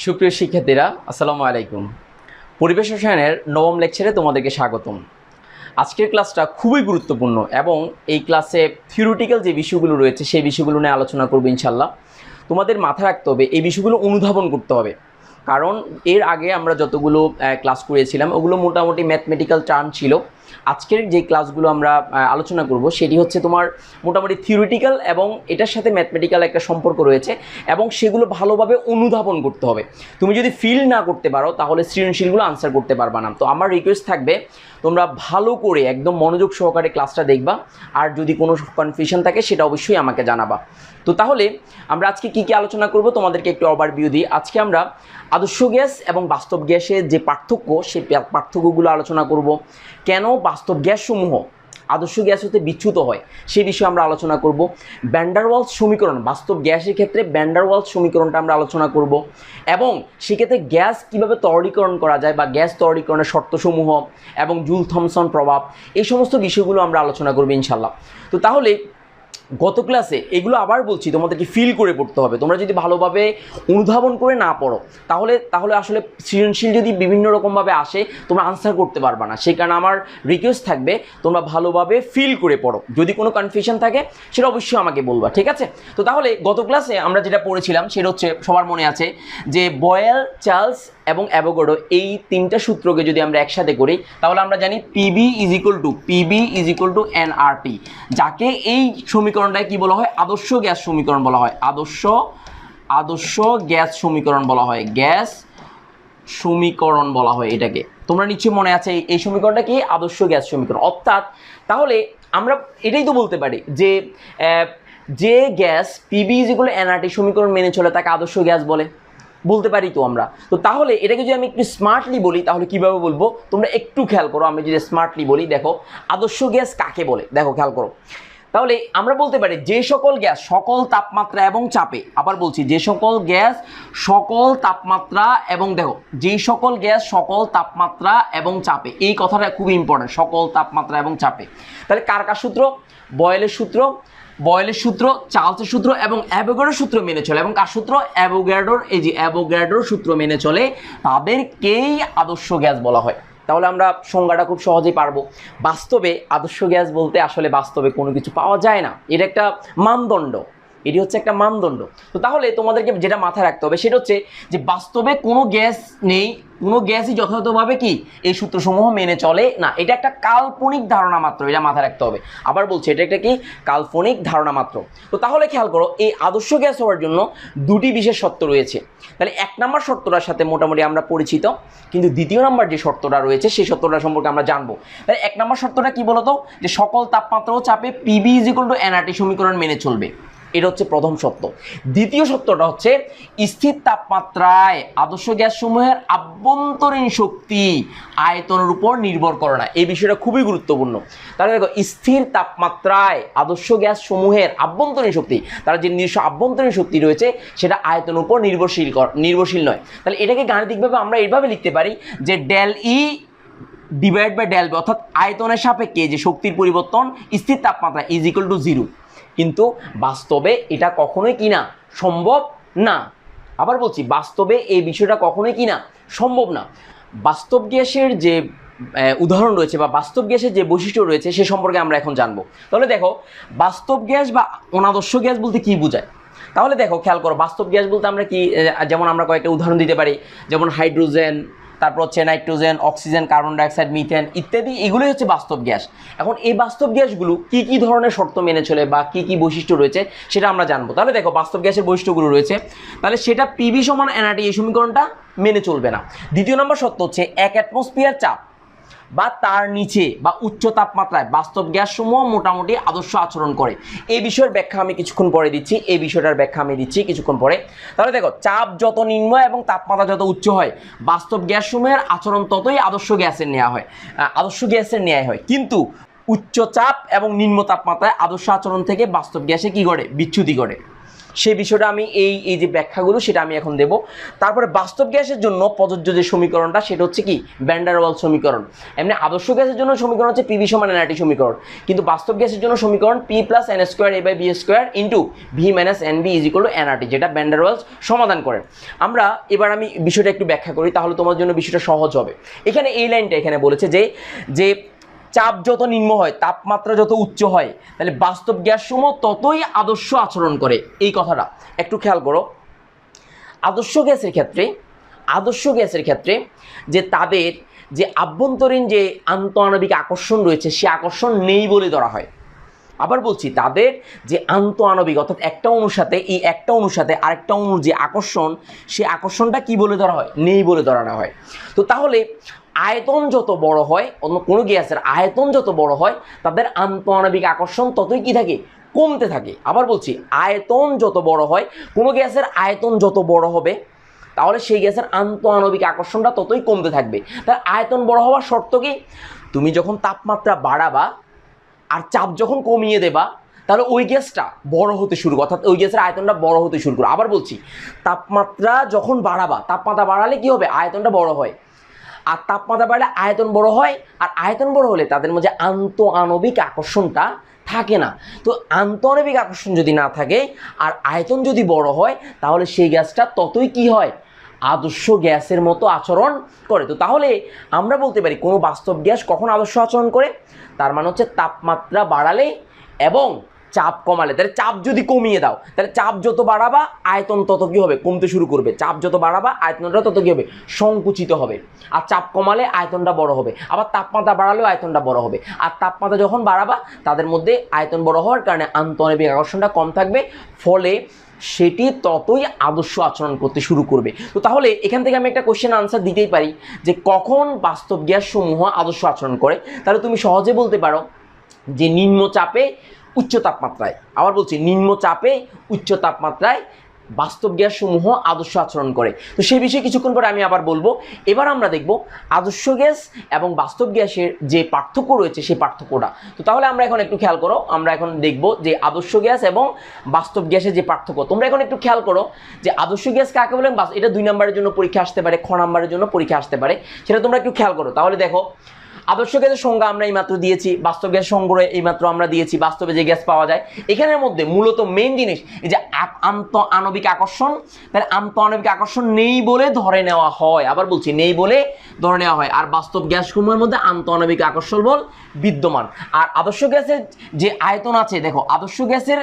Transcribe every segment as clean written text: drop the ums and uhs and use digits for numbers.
সুপ্রিয় শিক্ষার্থীরা, আসসালামু আলাইকুম। পরিবেশ রসায়নের নবম লেকচারে তোমাদেরকে স্বাগতম। আজকের ক্লাসটা খুবই গুরুত্বপূর্ণ এবং এই ক্লাসে থিওরিটিক্যাল যে বিষয়গুলো রয়েছে সেই বিষয়গুলো নিয়ে আলোচনা করবো ইনশাল্লাহ। তোমাদের মাথায় রাখতে হবে এই বিষয়গুলো অনুধাবন করতে হবে, কারণ এর আগে আমরা যতগুলো ক্লাস করেছিলাম ওগুলো মোটামুটি ম্যাথমেটিক্যাল টার্ম ছিল। আজকের যে ক্লাসগুলো আমরা আলোচনা করব সেটি হচ্ছে তোমার মোটামুটি থিওরিটিক্যাল এবং এটার সাথে ম্যাথমেটিক্যাল একটা সম্পর্ক রয়েছে এবং সেগুলো ভালোভাবে অনুধাবন করতে হবে। তুমি যদি ফিল না করতে পারো তাহলে সৃজনশীলগুলো আনসার করতে পারবা না। তো আমার রিকোয়েস্ট থাকবে তোমরা ভালো করে একদম মনোযোগ সহকারে ক্লাসটা দেখবা, আর যদি কোনো কনফিউশন থাকে সেটা অবশ্যই আমাকে জানাবা। তো তাহলে আমরা আজকে কী কী আলোচনা করব তোমাদেরকে একটু ওভারভিউ দিই। আজকে আমরা আদর্শ গ্যাস এবং বাস্তব গ্যাসের যে পার্থক্য সেই পার্থক্যগুলো আলোচনা করব। কেন বাস্তব গ্যাসসমূহ আদর্শ গ্যাস হতে বিচ্যুত হয় সেই বিষয়ে আমরা আলোচনা করব। ভ্যান ডার ওয়ালস সমীকরণ, বাস্তব গ্যাসের ক্ষেত্রে ভ্যান ডার ওয়ালস সমীকরণটা আমরা আলোচনা করব এবং সেক্ষেত্রে গ্যাস কীভাবে তরলীকরণ করা যায় বা গ্যাস তরলীকরণের শর্তসমূহ এবং জুল থমসন প্রভাব, এই সমস্ত বিষয়গুলো আমরা আলোচনা করব ইনশাল্লাহ। তো তাহলে গত ক্লাসে এগুলো আবার বলছি তোমাদেরকে ফিল করে পড়তে হবে। তোমরা যদি ভালোভাবে অনুধাবন করে না পড়ো তাহলে আসলে সৃজনশীল যদি বিভিন্ন রকমভাবে আসে তোমরা আনসার করতে পারবে না। সেই কারণে আমার রিকোয়েস্ট থাকবে তোমরা ভালোভাবে ফিল করে পড়ো। যদি কোনো কনফিউশন থাকে সেটা অবশ্যই আমাকে বলবা, ঠিক আছে? তো তাহলে গত ক্লাসে আমরা যেটা পড়েছিলাম সেটা হচ্ছে, সবার মনে আছে যে বয়েল, চার্লস এবং অ্যাভোগাড্রো এই তিনটা সূত্রকে যদি আমরা একসাথে করি তাহলে আমরা জানি PB is equal to nRT, যাকে এই সমীকরণটাকে কি বলা হয়? আদর্শ গ্যাস সমীকরণ বলা হয়। আদর্শ গ্যাস সমীকরণ বলা হয়, গ্যাস সমীকরণ বলা হয় এটাকে। তোমরা নিশ্চয়ই মনে আছে এই সমীকরণটা কি? আদর্শ গ্যাস সমীকরণ। অর্থাৎ তাহলে আমরা এটাই তো বলতে পারি যে gas PB is equal to nRT সমীকরণ মেনে চলে তাকে আদর্শ গ্যাস বলতে পারি তো আমরা। তো তাহলে এটাকে যদি আমি একটু স্মার্টলি বলি তাহলে কিভাবে বলবো তোমরা একটু খেয়াল করো। আমি যদি স্মার্টলি বলি, দেখো আদর্শ গ্যাস কাকে বলে, দেখো খেয়াল করো। তাহলে আমরা বলতে পারি যে সকল গ্যাস সকল তাপমাত্রা এবং চাপে, আবার বলছি যে সকল গ্যাস সকল তাপমাত্রা এবং, দেখো যে সকল গ্যাস সকল তাপমাত্রা এবং চাপে, এই কথাটা খুব ইম্পর্টেন্ট, সকল তাপমাত্রা এবং চাপে। তাহলে কার সূত্র? বয়েলের সূত্র, চার্লসের সূত্র এবং অ্যাভোগাড্রোর সূত্র মেনে চলে। এবং কার সূত্র? অ্যাভোগাড্রোর সূত্র মেনে চলে, তাদেরকেই আদর্শ গ্যাস বলা হয়। তাহলে আমরা সংজ্ঞাটা খুব সহজেই পারবো। বাস্তবে আদর্শ গ্যাস বলতে আসলে বাস্তবে কোনো কিছু পাওয়া যায় না, এটা একটা মানদণ্ড, এটি হচ্ছে একটা মানদণ্ড। তো তাহলে তোমাদেরকে যেটা মাথায় রাখতে হবে সেটা হচ্ছে যে বাস্তবে কোনো গ্যাস নেই, কোনো গ্যাসই যথাযথভাবে কি এই সূত্রসমূহ মেনে চলে না। এটা একটা কাল্পনিক ধারণা মাত্র, এটা মাথায় রাখতে হবে। আবার বলছি এটা একটা কি? কাল্পনিক ধারণা মাত্র। তো তাহলে খেয়াল করো, এই আদর্শ গ্যাস হওয়ার জন্য দুটি বিশেষ শর্ত রয়েছে। তাহলে এক নম্বর শর্তটার সাথে মোটামুটি আমরা পরিচিত, কিন্তু দ্বিতীয় নম্বর যে শর্তটা রয়েছে সেই শর্তটা সম্পর্কে আমরা জানবো। তাহলে এক নম্বর শর্তটা কি বলতো? যে সকল তাপমাত্রা ও চাপে PB is equal to nRT সমীকরণ মেনে চলবে, এটা হচ্ছে প্রথম শর্ত। দ্বিতীয় শর্তটা হচ্ছে স্থির তাপমাত্রায় আদর্শ গ্যাসসমূহের আভ্যন্তরীণ শক্তি আয়তনের উপর নির্ভর করে না। এই বিষয়টা খুবই গুরুত্বপূর্ণ। তাহলে দেখো, স্থির তাপমাত্রায় আদর্শ গ্যাসসমূহের আভ্যন্তরীণ শক্তি, তার যে নিজস্ব আভ্যন্তরীণ শক্তি রয়েছে সেটা আয়তনের উপর নির্ভরশীল নয়। তাহলে এটাকে গাণিতিকভাবে আমরা এইভাবে লিখতে পারি যে del E divide by del B, অর্থাৎ আয়তনের সাপেক্ষে যে শক্তির পরিবর্তন স্থির তাপমাত্রা ইজ ইকুয়াল টু 0। কিন্তু বাস্তবে এটা কখনোই কি না? সম্ভব না। আবার বলছি, বাস্তবে এই বিষয়টা কখনোই কি না? সম্ভব না। বাস্তব গ্যাসের যে উদাহরণ রয়েছে বা বাস্তব গ্যাসের যে বৈশিষ্ট্য রয়েছে সে সম্পর্কে আমরা এখন জানবো। তাহলে দেখো, বাস্তব গ্যাস বা অনাদর্শ গ্যাস বলতে কি বোঝায়? তাহলে দেখো খেয়াল করো, বাস্তব গ্যাস বলতে আমরা কি, যেমন আমরা কয়েকটা উদাহরণ দিতে পারি, যেমন হাইড্রোজেন, তারপর হচ্ছে nitrogen, oxygen, carbon dioxide, methane ইত্যাদি, এগুলোই হচ্ছে বাস্তব গ্যাস। এখন এই বাস্তব গ্যাসগুলো কি কি ধরনের শর্ত মেনে চলে বা কি কি বৈশিষ্ট্য রয়েছে সেটা আমরা জানবো। তাহলে দেখো, বাস্তব গ্যাসের বৈশিষ্ট্যগুলো রয়েছে, তাহলে সেটা পিভি সমান এনআরটি এই সমীকরণটা মেনে চলবে না। দ্বিতীয় নম্বর শর্ত হচ্ছে 1 অ্যাটমসফিয়ার চাপ বা তার নিচে বা উচ্চ তাপমাত্রায় বাস্তব গ্যাসসমূহ মোটামুটি আদর্শ আচরণ করে। এই বিষয়ের ব্যাখ্যা আমি কিছুক্ষণ পরে দিচ্ছি, এই বিষয়টার ব্যাখ্যা আমি দিচ্ছি কিছুক্ষণ পরে। তাহলে দেখো, চাপ যত নিম্ন এবং তাপমাত্রা যত উচ্চ হয় বাস্তব গ্যাসসমূহের আচরণ ততই আদর্শ গ্যাসের ন্যায় হয়। কিন্তু উচ্চ চাপ এবং নিম্ন তাপমাত্রায় আদর্শ আচরণ থেকে বাস্তব গ্যাসে কি করে? বিচ্যুতি করে। সেই বিষয়টা আমি এই যে ব্যাখ্যাগুলো সেটা আমি এখন দেব। তারপরে বাস্তব গ্যাসের জন্য প্রযোজ্য যে সমীকরণটা সেটা হচ্ছে কি ভ্যান ডার ওয়ালস সমীকরণ। এমনি আদর্শ গ্যাসের জন্য সমীকরণ হচ্ছে পিভি সমান এনআরটি সমীকরণ, কিন্তু বাস্তব গ্যাসের জন্য সমীকরণ P plus N square A by B square into V minus N B is equal to NRT, যেটা ভ্যান ডার ওয়ালস সমাধান করে। আমরা এবার আমি বিষয়টা একটু ব্যাখ্যা করি, তাহলে তোমার জন্য বিষয়টা সহজ হবে। এখানে এই লাইনটা এখানে বলেছে যে চাপ যত নিম্ন হয়, তাপমাত্রা যত উচ্চ হয়, তাহলে বাস্তব গ্যাসসমূহ ততই আদর্শ আচরণ করে। এই কথাটা একটু খেয়াল করো। আদর্শ গ্যাসের ক্ষেত্রে যে তাদের যে আভ্যন্তরীণ যে আন্তঃআণবিক আকর্ষণ রয়েছে সে আকর্ষণ নেই বলে ধরা হয়। আবার বলছি, তাদের যে আন্তঃআণবিক অর্থাৎ একটা অণুর সাথে এই একটা অণুর সাথে আরেকটা অণুর যে আকর্ষণ, সে আকর্ষণটা কি বলে ধরা হয়? নেই বলে ধরা হয়। তো তাহলে আয়তন যত বড় হয়, অন্য কোনো গ্যাসের আয়তন যত বড় হয়, তাদের আন্তঃআণবিক আকর্ষণ ততই কি থাকে? কমতে থাকে। আবার বলছি, আয়তন যত বড় হয়, কোনো গ্যাসের আয়তন যত বড় হবে, তাহলে সেই গ্যাসের আন্তঃআণবিক আকর্ষণটা ততই কমতে থাকবে। তার আয়তন বড় হওয়ার শর্ত কি? তুমি যখন তাপমাত্রা বাড়াবা আর চাপ যখন কমিয়ে দেবা, তাহলে ওই গ্যাসটা বড় হতে শুরু করে, অর্থাৎ ওই গ্যাসের আয়তনটা বড় হতে শুরু করে। আবার বলছি, তাপমাত্রা যখন বাড়াবা, তাপমাত্রা বাড়ালে কি হবে? আয়তনটা বড় হয়। আর তাপমাত্রা বাড়লে আয়তন বড় হয়, আর আয়তন বড় হলে তাদের মধ্যে আন্তঃআণবিক আকর্ষণটা থাকে না। তো আন্তঃআণবিক আকর্ষণ যদি না থাকে আর আয়তন যদি বড় হয়, তাহলে সেই গ্যাসটা ততই কি হয়? আদর্শ গ্যাসের মতো আচরণ করে। তো তাহলে আমরা বলতে পারি কোনো বাস্তব গ্যাস কখন আদর্শ আচরণ করে? তার মানে হচ্ছে তাপমাত্রা বাড়ালে এবং চাপ কমালে। তাহলে চাপ যদি কমিয়ে দাও, তাহলে চাপ যত বাড়াবা আয়তন তত কি হবে? কমতে শুরু করবে। চাপ যত বাড়াবা আয়তনটা তত কি হবে? সংকুচিত হবে। আর চাপ কমালে আয়তনটা বড় হবে। আবার তাপমাত্রা বাড়ালেও আয়তনটা বড় হবে। আর তাপমাত্রা যখন বাড়াবা তাদের মধ্যে আয়তন বড় হওয়ার কারণে আন্তঃআণবিক আকর্ষণটা কম থাকবে, ফলে সেটি ততই আদর্শ আচরণ করতে শুরু করবে। তো তাহলে এখান থেকে আমি একটা কোশ্চেন আনসার দিতেই পারি যে কখন বাস্তব গ্যাস সমূহ আদর্শ আচরণ করে। তাহলে তুমি সহজে বলতে পারো যে নিম্ন চাপে উচ্চ তাপমাত্রায়। আবার বলছি, নিম্ন চাপে উচ্চ তাপমাত্রায় বাস্তব গ্যাস সমূহ আদর্শ আচরণ করে। তো সেই বিষয়ে কিছুক্ষণ পরে আমি আবার বলবো। এবার আমরা দেখব আদর্শ গ্যাস এবং বাস্তব গ্যাসের যে পার্থক্য রয়েছে সেই পার্থক্যটা। তো তাহলে আমরা এখন একটু খেয়াল করো, আমরা এখন দেখব যে আদর্শ গ্যাস এবং বাস্তব গ্যাসের যে পার্থক্য। তোমরা এখন একটু খেয়াল করো যে আদর্শ গ্যাস কাকে বলে। এটা 2 নম্বরের জন্য পরীক্ষা আসতে পারে, খ নম্বরের জন্য পরীক্ষা আসতে পারে, সেটা তোমরা একটু খেয়াল করো। তাহলে দেখো, আদর্শ গ্যাসের সংজ্ঞা আমরা এইমাত্র দিয়েছি, বাস্তব গ্যাস সংগ্রহ এইমাত্র আমরা দিয়েছি, বাস্তবে যে গ্যাস পাওয়া যায়। এখানের মধ্যে মূলত মেইন জিনিস এই যে আন্তঃআণবিক আকর্ষণ। তাহলে আন্তঃআণবিক আকর্ষণ নেই বলে ধরে নেওয়া হয়। আবার বলছি, নেই বলে ধরে নেওয়া হয়। আর বাস্তব গ্যাসসমূহের মধ্যে আন্তঃআণবিক আকর্ষণ বল বিদ্যমান। আর আদর্শ গ্যাসের যে আয়তন আছে, দেখো আদর্শ গ্যাসের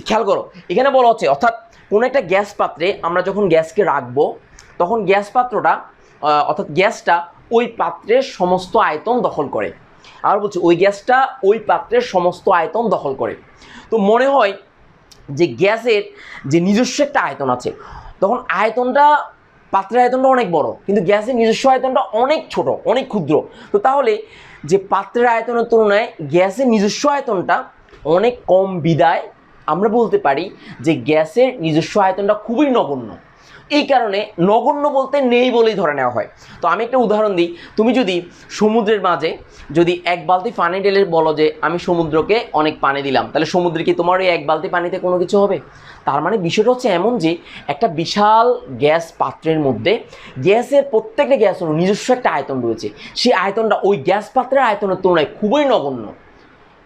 খেয়াল করো, এখানে বলা হচ্ছে অর্থাৎ কোনো একটা গ্যাস পাত্রে আমরা যখন গ্যাসকে রাখবো, তখন গ্যাস পাত্রটা অর্থাৎ গ্যাসটা ওই পাত্রের সমস্ত আয়তন দখল করে। আর বলছি, ওই গ্যাসটা ওই পাত্রের সমস্ত আয়তন দখল করে। তো মনে হয় যে গ্যাসের যে নিজস্ব একটা আয়তন আছে, তখন আয়তনটা পাত্রের আয়তনটা অনেক বড়, কিন্তু গ্যাসের নিজস্ব আয়তনটা অনেক ছোট, অনেক ক্ষুদ্র। তো তাহলে যে পাত্রের আয়তনের তুলনায় গ্যাসের নিজস্ব আয়তনটা অনেক কম বিদায় আমরা বলতে পারি যে গ্যাসের নিজস্ব আয়তনটা খুবই নগণ্য। এই কারণে নগণ্য বলতে নেই বলেই ধরে নেওয়া হয়। তো আমি একটা উদাহরণ দিই। তুমি যদি সমুদ্রের মাঝে যদি 1 বালতি পানি ঢেলে বলো যে আমি সমুদ্রকে অনেক পানি দিলাম, তাহলে সমুদ্রে কি তোমার ওই 1 বালতি পানিতে কোনো কিছু হবে? তার মানে বিষয়টা হচ্ছে এমন যে একটা বিশাল গ্যাস পাত্রের মধ্যে গ্যাসের প্রত্যেকটা গ্যাসের নিজস্ব একটা আয়তন রয়েছে। সেই আয়তনটা ওই গ্যাস পাত্রের আয়তনের তুলনায় খুবই নগণ্য।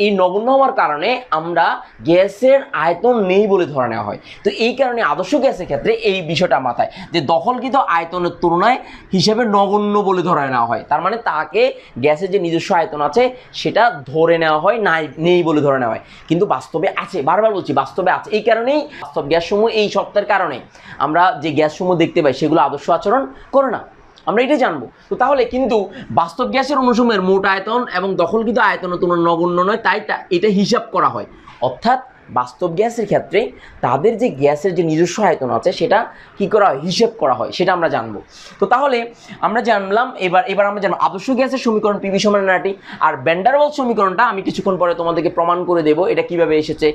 এই নগণ্য হওয়ার কারণে আমরা গ্যাসের আয়তন নেই বলে ধরে নেওয়া হয়। তো এই কারণে আদর্শ গ্যাসের ক্ষেত্রে এই বিষয়টা মাথায় যে দখলকৃত আয়তনের তুলনায় হিসেবে নগণ্য বলে ধরে নেওয়া হয়। তার মানে তাকে গ্যাসের যে নিজস্ব আয়তন আছে সেটা ধরে নেওয়া হয়, নেই বলে ধরে নেওয়া হয়, কিন্তু বাস্তবে আছে। বারবার বলছি, বাস্তবে আছে। এই কারণেই বাস্তব গ্যাসসমূহ এই সত্যের কারণে আমরা যে গ্যাসসমূহ দেখতে পাই সেগুলো আদর্শ আচরণ করে না, আমরা এটাই জানবো। তো তাহলে কিন্তু বাস্তব গ্যাসের অণুসমূহের মোট আয়তন এবং দখলকৃত আয়তনের তুলনায় নগণ্য নয়, তাই এটা হিসাব করা হয়। অর্থাৎ বাস্তব গ্যাসের ক্ষেত্রে তাদের যে গ্যাসের যে নিজস্ব আয়তন আছে সেটা কি করা হয়? হিসেব করা হয়, সেটা আমরা জানবো। তো তাহলে আমরা জানলাম, এবার আমরা জানবো আদর্শ গ্যাসের সমীকরণ পিভি সমান এনআরটি। আর ভ্যান ডার ওয়ালস সমীকরণটা আমি কিছুক্ষণ পরে তোমাদেরকে প্রমাণ করে দেবো এটা কিভাবে এসেছে,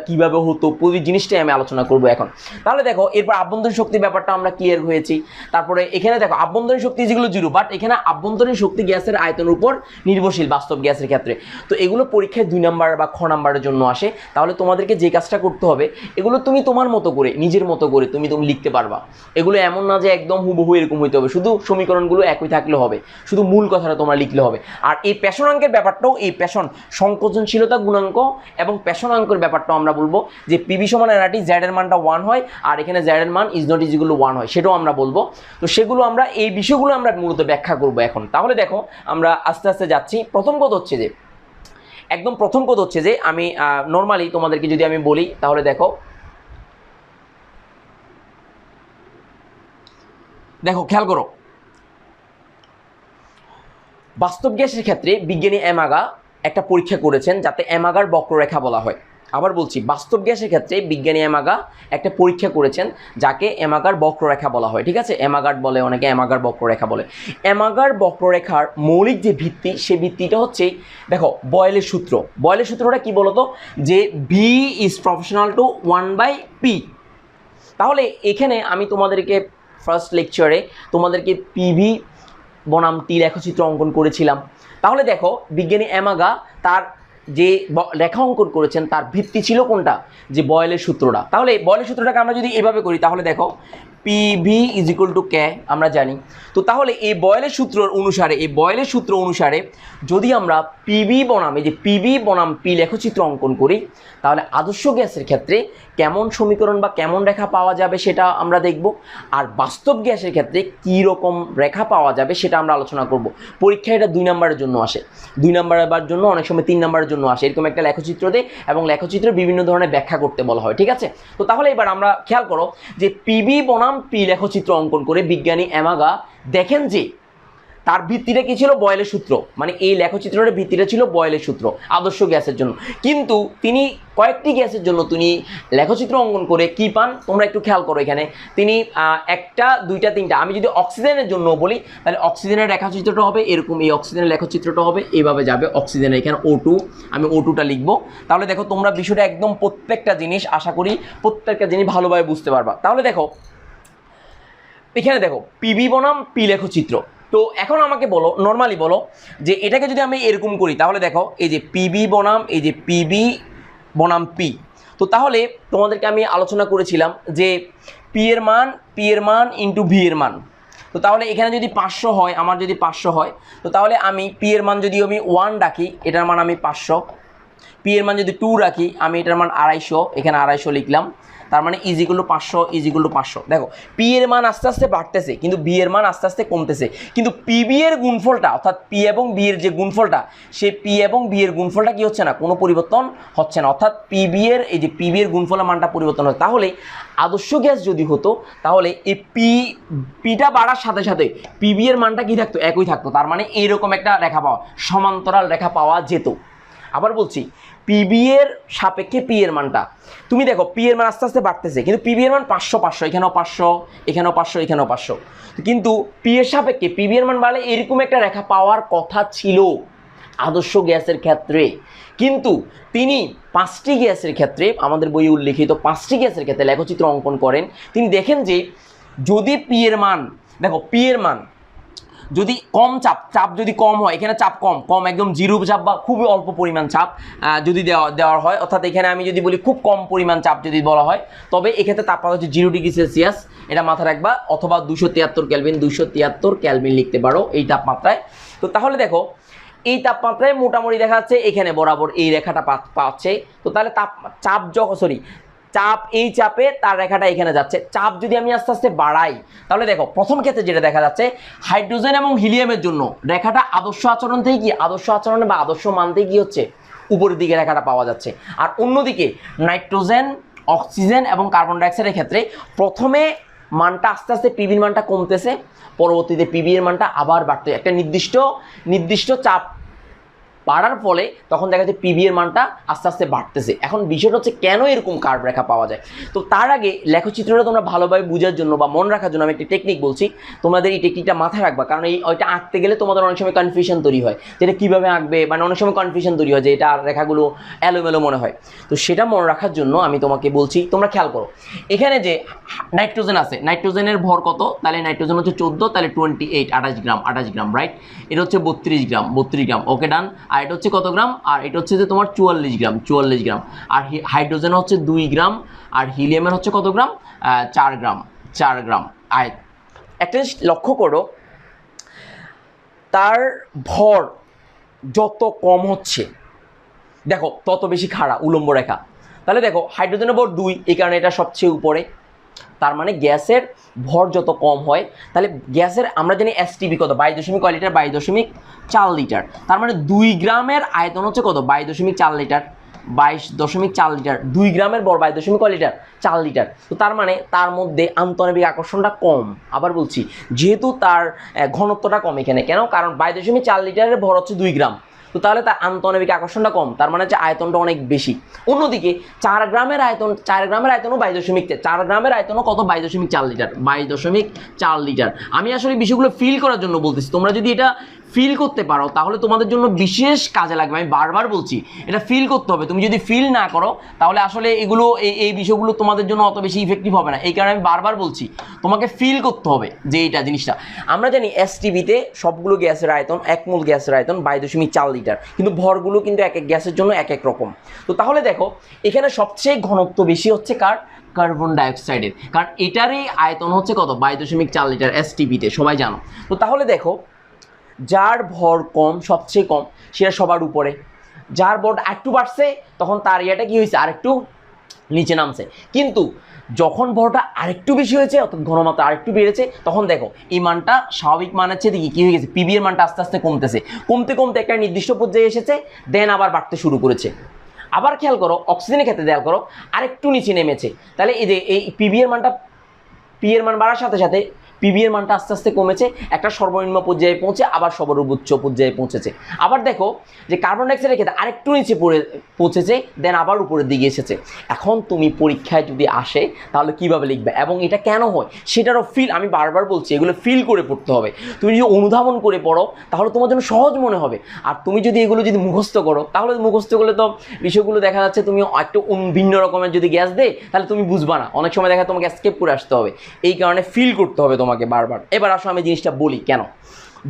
কিভাবে হতো, পুরো জিনিসটাই আমি আলোচনা করবো এখন। তাহলে দেখো, এরপর আভ্যন্তরীণ শক্তি ব্যাপারটা আমরা ক্লিয়ার হয়েছি। তারপরে এখানে দেখো আভ্যন্তরীণ শক্তি যেগুলো 0, বাট এখানে আভ্যন্তরীণ শক্তি গ্যাসের আয়তনের উপর নির্ভরশীল বাস্তব গ্যাসের ক্ষেত্রে। তো এগুলো পরীক্ষায় 2 নম্বর বা খ নম্বরের জন্য আসে। তাহলে তোমাদেরকে যে কাজটা করতে হবে, এগুলো তুমি তোমার মতো করে নিজের মতো করে তুমি লিখতে পারবা। এগুলো এমন না যে একদম হুবহু এরকম হইতে হবে, শুধু সমীকরণগুলো একই থাকলে হবে, শুধু মূল কথাটা তোমরা লিখলে হবে। আর এই পেশনাঙ্কের ব্যাপারটাও, এই পেশন সংকোচনশীলতা গুণাঙ্ক এবং পেশনাঙ্কের ব্যাপারটাও আমরা বলবো যে পিবি সমান এনআরটি জেড এর মানটা 1 হয়, আর এখানে জেড এর মান is not is equal to 1 হয়, সেটাও আমরা বলবো। তো সেগুলো আমরা, এই বিষয়গুলো আমরা মূলত ব্যাখ্যা করবো এখন। তাহলে দেখো আমরা আস্তে আস্তে যাচ্ছি। প্রথম কথা হচ্ছে যে, একদম প্রথম কথা হচ্ছে যে আমি নর্মালি তোমাদেরকে যদি আমি বলি, তাহলে দেখো খেয়াল করো, বাস্তব গ্যাসের ক্ষেত্রে বিজ্ঞানী এমাগা একটা পরীক্ষা করেছেন যাতে এমাগার বক্ররেখা বলা হয়। আবার বলছি, বাস্তব গ্যাসের ক্ষেত্রে বিজ্ঞানী এমাগা একটা পরীক্ষা করেছেন যাকে এমাগার বক্ররেখা বলা হয়। ঠিক আছে, এমাগার্ট বলে অনেকে, এমাগার বক্ররেখা বলে। এমাগার বক্ররেখার মৌলিক যে ভিত্তি, সে ভিত্তিটা হচ্ছে দেখো বয়েলের সূত্র। বয়েলের সূত্রটা কি বলতো, যে V is proportional to 1/p। তাহলে এখানে আমি তোমাদেরকে ফার্স্ট লেকচারে তোমাদেরকে পিভি বনাম টি লেখচিত্র অঙ্কন করেছিলাম। তাহলে দেখো বিজ্ঞানী এমাগা তার যে রেখা অঙ্কন করেছেন তার ভিত্তি ছিল কোনটা, যে বয়েলের সূত্রটা। তাহলে বয়েলের সূত্রটাকে আমরা যদি এভাবে করি, তাহলে দেখো পিভি ইজ ইকুয়াল টু কে আমরা জানি। তো তাহলে এই বয়েলের সূত্র অনুসারে, এই বয়েলের সূত্র অনুসারে যদি আমরা পিভি বনাম, এই যে পিভি বনাম পি লেখচিত্র অঙ্কন করি, তাহলে আদর্শ গ্যাসের ক্ষেত্রে কেমন সমীকরণ বা কেমন রেখা পাওয়া যাবে সেটা আমরা দেখব। আর বাস্তব গ্যাসের ক্ষেত্রে কী রকম রেখা পাওয়া যাবে সেটা আমরা আলোচনা করব। পরীক্ষায় এটা 2 নম্বরের জন্য আসে, 2 নম্বরের জন্য, অনেক সময় 3 নম্বরের জন্য আসে। এরকম একটা লেখচিত্র দেয় এবং লেখচিত্রে বিভিন্ন ধরনের ব্যাখ্যা করতে বলা হয়। ঠিক আছে, তো তাহলে এবার আমরা খেয়াল করো যে পিভি বনাম পি লেখচিত্র অঙ্কন করে বিজ্ঞানী এমাগা দেখেন যে তার ভিত্তিটা কি ছিল, বয়েলের সূত্র। মানে এই লেখচিত্রের ভিত্তিটা ছিল বয়েলের সূত্র আদর্শ গ্যাসের জন্য। কিন্তু তিনি কয়েকটি গ্যাসের জন্য তিনি লেখচিত্র অঙ্কন করে কি পান, তোমরা একটু খেয়াল করো। এখানে তিনি 1টা 2টা 3টা, আমি যদি অক্সিজেনের জন্য বলি, তাহলে অক্সিজেনের লেখচিত্রটা হবে এরকম, এই অক্সিজেনের লেখচিত্রটা হবে এইভাবে যাবে। অক্সিজেনের এখানে O2, আমি O2টা লিখবো। তাহলে দেখো তোমরা বিষয়টা একদম প্রত্যেকটা জিনিস, আশা করি প্রত্যেকটা জিনিস ভালোভাবে বুঝতে পারবা। তাহলে দেখো এখানে দেখো পিভি বনাম পি লেখচিত্র। তো এখন আমাকে বলো, নর্মালি বলো যে এটাকে যদি আমি এরকম করি, তাহলে দেখো এই যে পিভি বনাম, এই যে পিভি বনাম পি। তো তাহলে তোমাদেরকে আমি আলোচনা করেছিলাম যে পি এর মান ইন্টু ভি এর মান। তো তাহলে এখানে যদি 500 হয়, আমার যদি 500 হয়, তো তাহলে আমি পি এর মান যদি আমি 1 রাখি, এটার মান আমি 500। পি এর মান যদি 2 রাখি, আমি এটার মান 250, এখানে 250 লিখলাম। তার মানে is equal two 500, is equal two 500। দেখো পি এর মান আস্তে আস্তে বাড়তেছে, কিন্তু বি এর মান আস্তে আস্তে কমতেছে। কিন্তু পিবি এর গুণফলটা, অর্থাৎ পি এবং বি এর যে গুণফলটা, সেই পি এবং বি এর গুণফলটা কি হচ্ছে না, কোনো পরিবর্তন হচ্ছে না। অর্থাৎ পিবি এর, এই যে পিবি এর গুণফলের মানটা পরিবর্তন হচ্ছে। তাহলে আদর্শ গ্যাস যদি হতো, তাহলে এই পিটা বাড়ার সাথে সাথে পিবি এর মানটা কি থাকতো, একই থাকতো। তার মানে এইরকম একটা রেখা পাওয়া, সমান্তরাল রেখা পাওয়া যেত। আবার বলছি, পিবি এর সাপেক্ষে পি এর মানটা, তুমি দেখো পি এর মান আস্তে আস্তে বাড়তেছে, কিন্তু পিবি এর মান 500, এখানেও 500, এখানেও 500, এখানেও 500। কিন্তু পি এর সাপেক্ষে পিবি এর মান বাড়লে এরকম একটা রেখা পাওয়ার কথা ছিল আদর্শ গ্যাসের ক্ষেত্রে। কিন্তু তিনি 5টি গ্যাসের ক্ষেত্রে, আমাদের বইয়ে উল্লেখিত 5টি গ্যাসের ক্ষেত্রে লেখচিত্র অঙ্কন করেন। তিনি দেখেন যে যদি পি এর মান, দেখো পি এর মান যদি কম চাপ যদি কম হয়, এখানে চাপ কম একদম 0 চাপ বা খুবই অল্প পরিমাণ চাপ যদি দেওয়া হয়, অর্থাৎ এখানে আমি যদি বলি খুব কম পরিমাণ চাপ যদি বলা হয়, তবে এক্ষেত্রে তাপমাত্রা হচ্ছে 0 ডিগ্রি সেলসিয়াস, এটা মাথায় রাখবা। অথবা 273 কেলভিন, 273 কেলভিন লিখতে পারো এই তাপমাত্রায়। তো তাহলে দেখো এই তাপমাত্রায় মোটামুটি দেখা যাচ্ছে এখানে বরাবর এই রেখাটা পাচ্ছে। তো তাহলে চাপ, এই চাপে তার রেখাটা এখানে যাচ্ছে। চাপ যদি আমি আস্তে আস্তে বাড়াই, তাহলে দেখো প্রথম ক্ষেত্রে যেটা দেখা যাচ্ছে, হাইড্রোজেন এবং হিলিয়ামের জন্য রেখাটা আদর্শ আচরণ থেকে কি, আদর্শ আচরণে বা আদর্শ মান থেকে কি হচ্ছে, উপরের দিকে রেখাটা পাওয়া যাচ্ছে। আর অন্যদিকে নাইট্রোজেন, অক্সিজেন এবং কার্বন ডাইঅক্সাইডের ক্ষেত্রে প্রথমে মানটা আস্তে আস্তে পিবির মানটা কমতেছে, পরবর্তীতে পিবি এর মানটা আবার বাড়তে, একটা নির্দিষ্ট চাপ বাড়ার ফলে তখন দেখা যাচ্ছে পিবি এর মানটা আস্তে আস্তে বাড়তেছে। এখন বিষয়টা হচ্ছে কেন এরকম কার্ভ রেখা পাওয়া যায়। তো তার আগে লেখচিত্রটা তোমরা ভালোভাবে বোঝার জন্য বা মনে রাখার জন্য আমি একটি টেকনিক বলছি, তোমাদের এই টেকনিকটা মাথায় রাখবা। কারণ ওইটা আঁকতে গেলে তোমাদের অনেক সময় কনফিউশন তৈরি হয়, যেটা কীভাবে আঁকবে, মানে অনেক সময় কনফিউশন তৈরি হয় যে এটা রেখাগুলো এলোমেলো মনে হয়। তো সেটা মনে রাখার জন্য আমি তোমাকে বলছি, তোমরা খেয়াল করো এখানে যে নাইট্রোজেন আছে, নাইট্রোজেনের ভর কত, তাহলে নাইট্রোজেন হচ্ছে 14, তাহলে 28, 28 গ্রাম রাইট। এটা হচ্ছে 32 গ্রাম, ওকে ডান। আর এটা হচ্ছে কত গ্রাম, আর এটা হচ্ছে যে তোমার 44 গ্রাম, আর হাইড্রোজেন হচ্ছে 2 গ্রাম, আর হিলিয়ামের হচ্ছে কত গ্রাম, 4 গ্রাম। আর একটা জিনিস লক্ষ্য করো, তার ভর যত কম হচ্ছে দেখো তত বেশি খাড়া উলম্ব রেখা। তাহলে দেখো হাইড্রোজেনের ভর 2, এই কারণে এটা সবচেয়ে উপরে। তার মানে গ্যাসের ভর যত কম হয়, তাহলে গ্যাসের আমরা জানি এসটিবি কত, 22.4 লিটার, 22.4 লিটার। তার মানে 2 গ্রামের আয়তন হচ্ছে কত, 22.4 লিটার, 22.4 লিটার। 2 গ্রামের ভর 22.4 লিটার, 4 লিটার। তো তার মানে তার মধ্যে আন্তঃনাবিক আকর্ষণটা কম। আবার বলছি, যেহেতু তার ঘনত্বটা কম এখানে, কেন, কারণ 22.4 লিটারের ভর হচ্ছে 2 গ্রাম, তো তাহলে তার আন্তঃনাবিক আকর্ষণটা কম, তার মানে হচ্ছে আয়তনটা অনেক বেশি। অন্যদিকে 4 গ্রামের আয়তনও 4 গ্রামের আয়তনও কত, 22.4 লিটার, 22.4 লিটার। আমি আসলে বিষয়গুলো ফিল করার জন্য বলতেছি, তোমরা যদি এটা ফিল করতে পারো তাহলে তোমাদের জন্য বিশেষ কাজে লাগবে। আমি বারবার বলছি এটা ফিল করতে হবে, তুমি যদি ফিল না করো তাহলে আসলে এগুলো এই বিষয়গুলো তোমাদের জন্য অত বেশি ইফেক্টিভ হবে না। এই কারণে আমি বারবার বলছি তোমাকে ফিল করতে হবে যে এইটা জিনিসটা। আমরা জানি এসটিবিতে সবগুলো গ্যাসের আয়তন, এক মোল গ্যাসের আয়তন 22.4 লিটার, কিন্তু ভরগুলো কিন্তু এক এক গ্যাসের জন্য এক এক রকম। তো তাহলে দেখো এখানে সবচেয়ে ঘনত্ব বেশি হচ্ছে কার, কার্বন ডাইঅক্সাইডের, কারণ এটারই আয়তন হচ্ছে কত, 22.4 লিটার এসটিবিতে, সবাই জানো। তো তাহলে দেখো যার ভর কম, সবচেয়ে কম, সেটা সবার উপরে। যার ভর একটু বাড়ছে তখন তার ইয়াটা কি হয়েছে, আরেকটু নিচে নামছে। কিন্তু যখন ভরটা আরেকটু বেশি হয়েছে, অর্থাৎ ঘনমাত্রা আরেকটু বেড়েছে, তখন দেখো এই মানটা স্বাভাবিক মানের চেয়ে দেখি কী হয়ে গেছে, পিবি এর মানটা আস্তে আস্তে কমতেছে, কমতে কমতে একটা নির্দিষ্ট পর্যায়ে এসেছে, দেন আবার বাড়তে শুরু করেছে। আবার খেয়াল করো অক্সিজেনের ক্ষেত্রে খেয়াল করো আরেকটু নিচে নেমেছে। তাহলে এই যে এই পিবি এর মানটা, পি এর মান বাড়ার সাথে সাথে পিবি এর মানটা আস্তে আস্তে কমেছে, একটা সর্বনিম্ন পর্যায়ে পৌঁছে আবার সর্বোচ্চ পর্যায়ে পৌঁছেছে। আবার দেখো যে কার্বন ডাইঅক্সাইডের ক্ষেত্রে আরেকটু নিচে পৌঁছেছে, দেন আবার উপরের দিকে এসেছে। এখন তুমি পরীক্ষায় যদি আসে তাহলে কিভাবে লিখবে এবং এটা কেন হয় সেটারও ফিল, আমি বারবার বলছি এগুলো ফিল করে পড়তে হবে। তুমি যদি অনুধাবন করে পড়ো তাহলে তোমার জন্য সহজ মনে হবে। আর তুমি যদি এগুলো যদি মুখস্থ করো, তাহলে মুখস্থ করলে তো বিষয়গুলো দেখা যাচ্ছে তুমি একটু ভিন্ন রকমের যদি গ্যাস দেয় তাহলে তুমি বুঝবা না, অনেক সময় দেখা তোমাকে স্কেপ করে আসতে হবে। এই কারণে ফিল করতে হবে তোমাকে বারবার। এবার আসো আমি জিনিসটা বলি কেন।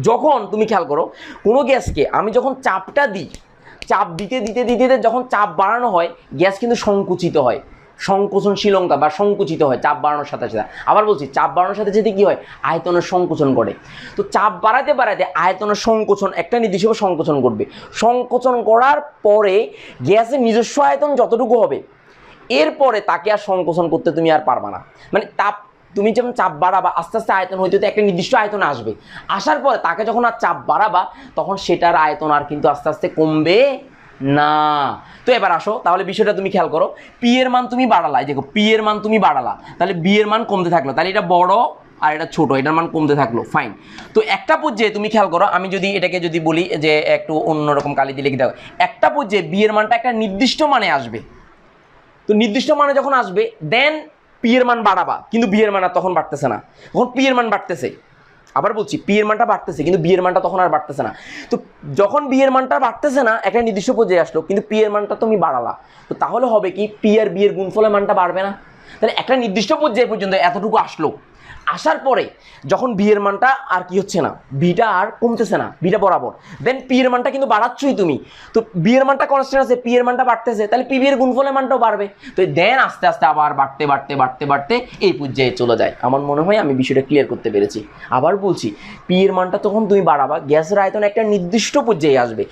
যখন তুমি খেয়াল করো কোনো গ্যাসকে আমি যখন চাপটা দিই, চাপ দিতে দিতে দিতে দিতে যখন চাপ বাড়ানো হয় গ্যাস কিন্তু সংকুচিত হয়, সংকোচনশীলতা বা সংকুচিত হয় চাপ বাড়ানোর সাথে সাথে। আবার বলছি চাপ বাড়ানোর সাথে সাথে কী হয়, আয়তনের সংকোচন করে। তো চাপ বাড়াতে বাড়াতে আয়তনের সংকোচন একটা নির্দিষ্টভাবে সংকোচন করবে। সংকোচন করার পরে গ্যাসের নিজস্ব আয়তন যতটুকু হবে এরপরে তাকে আর সংকোচন করতে তুমি আর পারবা না। মানে তুমি যখন চাপ বাড়াবা আস্তে আস্তে আয়তন হইতে একটা নির্দিষ্ট আয়তন আসবে, আসার পরে তাকে যখন আর চাপ বাড়াবা তখন সেটার আয়তন আর কিন্তু আস্তে আস্তে কমবে না। তো এবার আসো তাহলে বিষয়টা তুমি খেয়াল করো, পি এর মান তুমি বাড়ালা, দেখো পি এর মান তুমি বাড়ালা, তাহলে বি এর মান কমতে থাকলো, তাহলে এটা বড় আর এটা ছোট, এটার মান কমতে থাকলো, ফাইন। তো একটা পর্যায়ে তুমি খেয়াল করো, আমি যদি এটাকে যদি বলি যে একটু অন্যরকম কালি দিয়ে লিখে দাও, একটা পর্যায়ে বি এর মানটা একটা নির্দিষ্ট মানে আসবে। তো নির্দিষ্ট মানে যখন আসবে দেন পি এর মান বাড়াবা, কিন্তু বি এর মান আর তখন বাড়তেছে না, তখন পি এর মান বাড়তেছে। আবার বলছি পি এর মানটা বাড়তেছে কিন্তু বি এর মানটা তখন আর বাড়তেছে না। তো যখন বি এর মানটা বাড়তেছে না একটা নির্দিষ্ট পর্যায়ে আসলো, কিন্তু পি এর মানটা তুমি বাড়ালা, তো তাহলে হবে কি পি আর বি এর গুণফলের মানটা বাড়বে না। তাহলে একটা নির্দিষ্ট পর্যায়ে পর্যন্ত এতটুকু আসলো, আসার পরে যখন বি এর মানটা আর কি হচ্ছে না, বিটা আর কমতেছে না, বিটা বরাবর, দেন পি এর মানটা কিন্তু বাড়াচ্ছই তুমি। তো বি এর মানটা কনস্ট্যান্ট আছে, পি এর মানটা বাড়তেছে, তাহলে পি বি এর গুণফলের মানটাও বাড়বে। তো দেন আস্তে আস্তে আবার বাড়তে বাড়তে বাড়তে বাড়তে এই পর্যায়ে চলে যায়। আমার মনে হয় আমি বিষয়টা ক্লিয়ার করতে পেরেছি। আবার বলছি পি এর মানটা তখন তুমি বাড়াবা, গ্যাসের আয়তন একটা নির্দিষ্ট পর্যায়ে আসবে,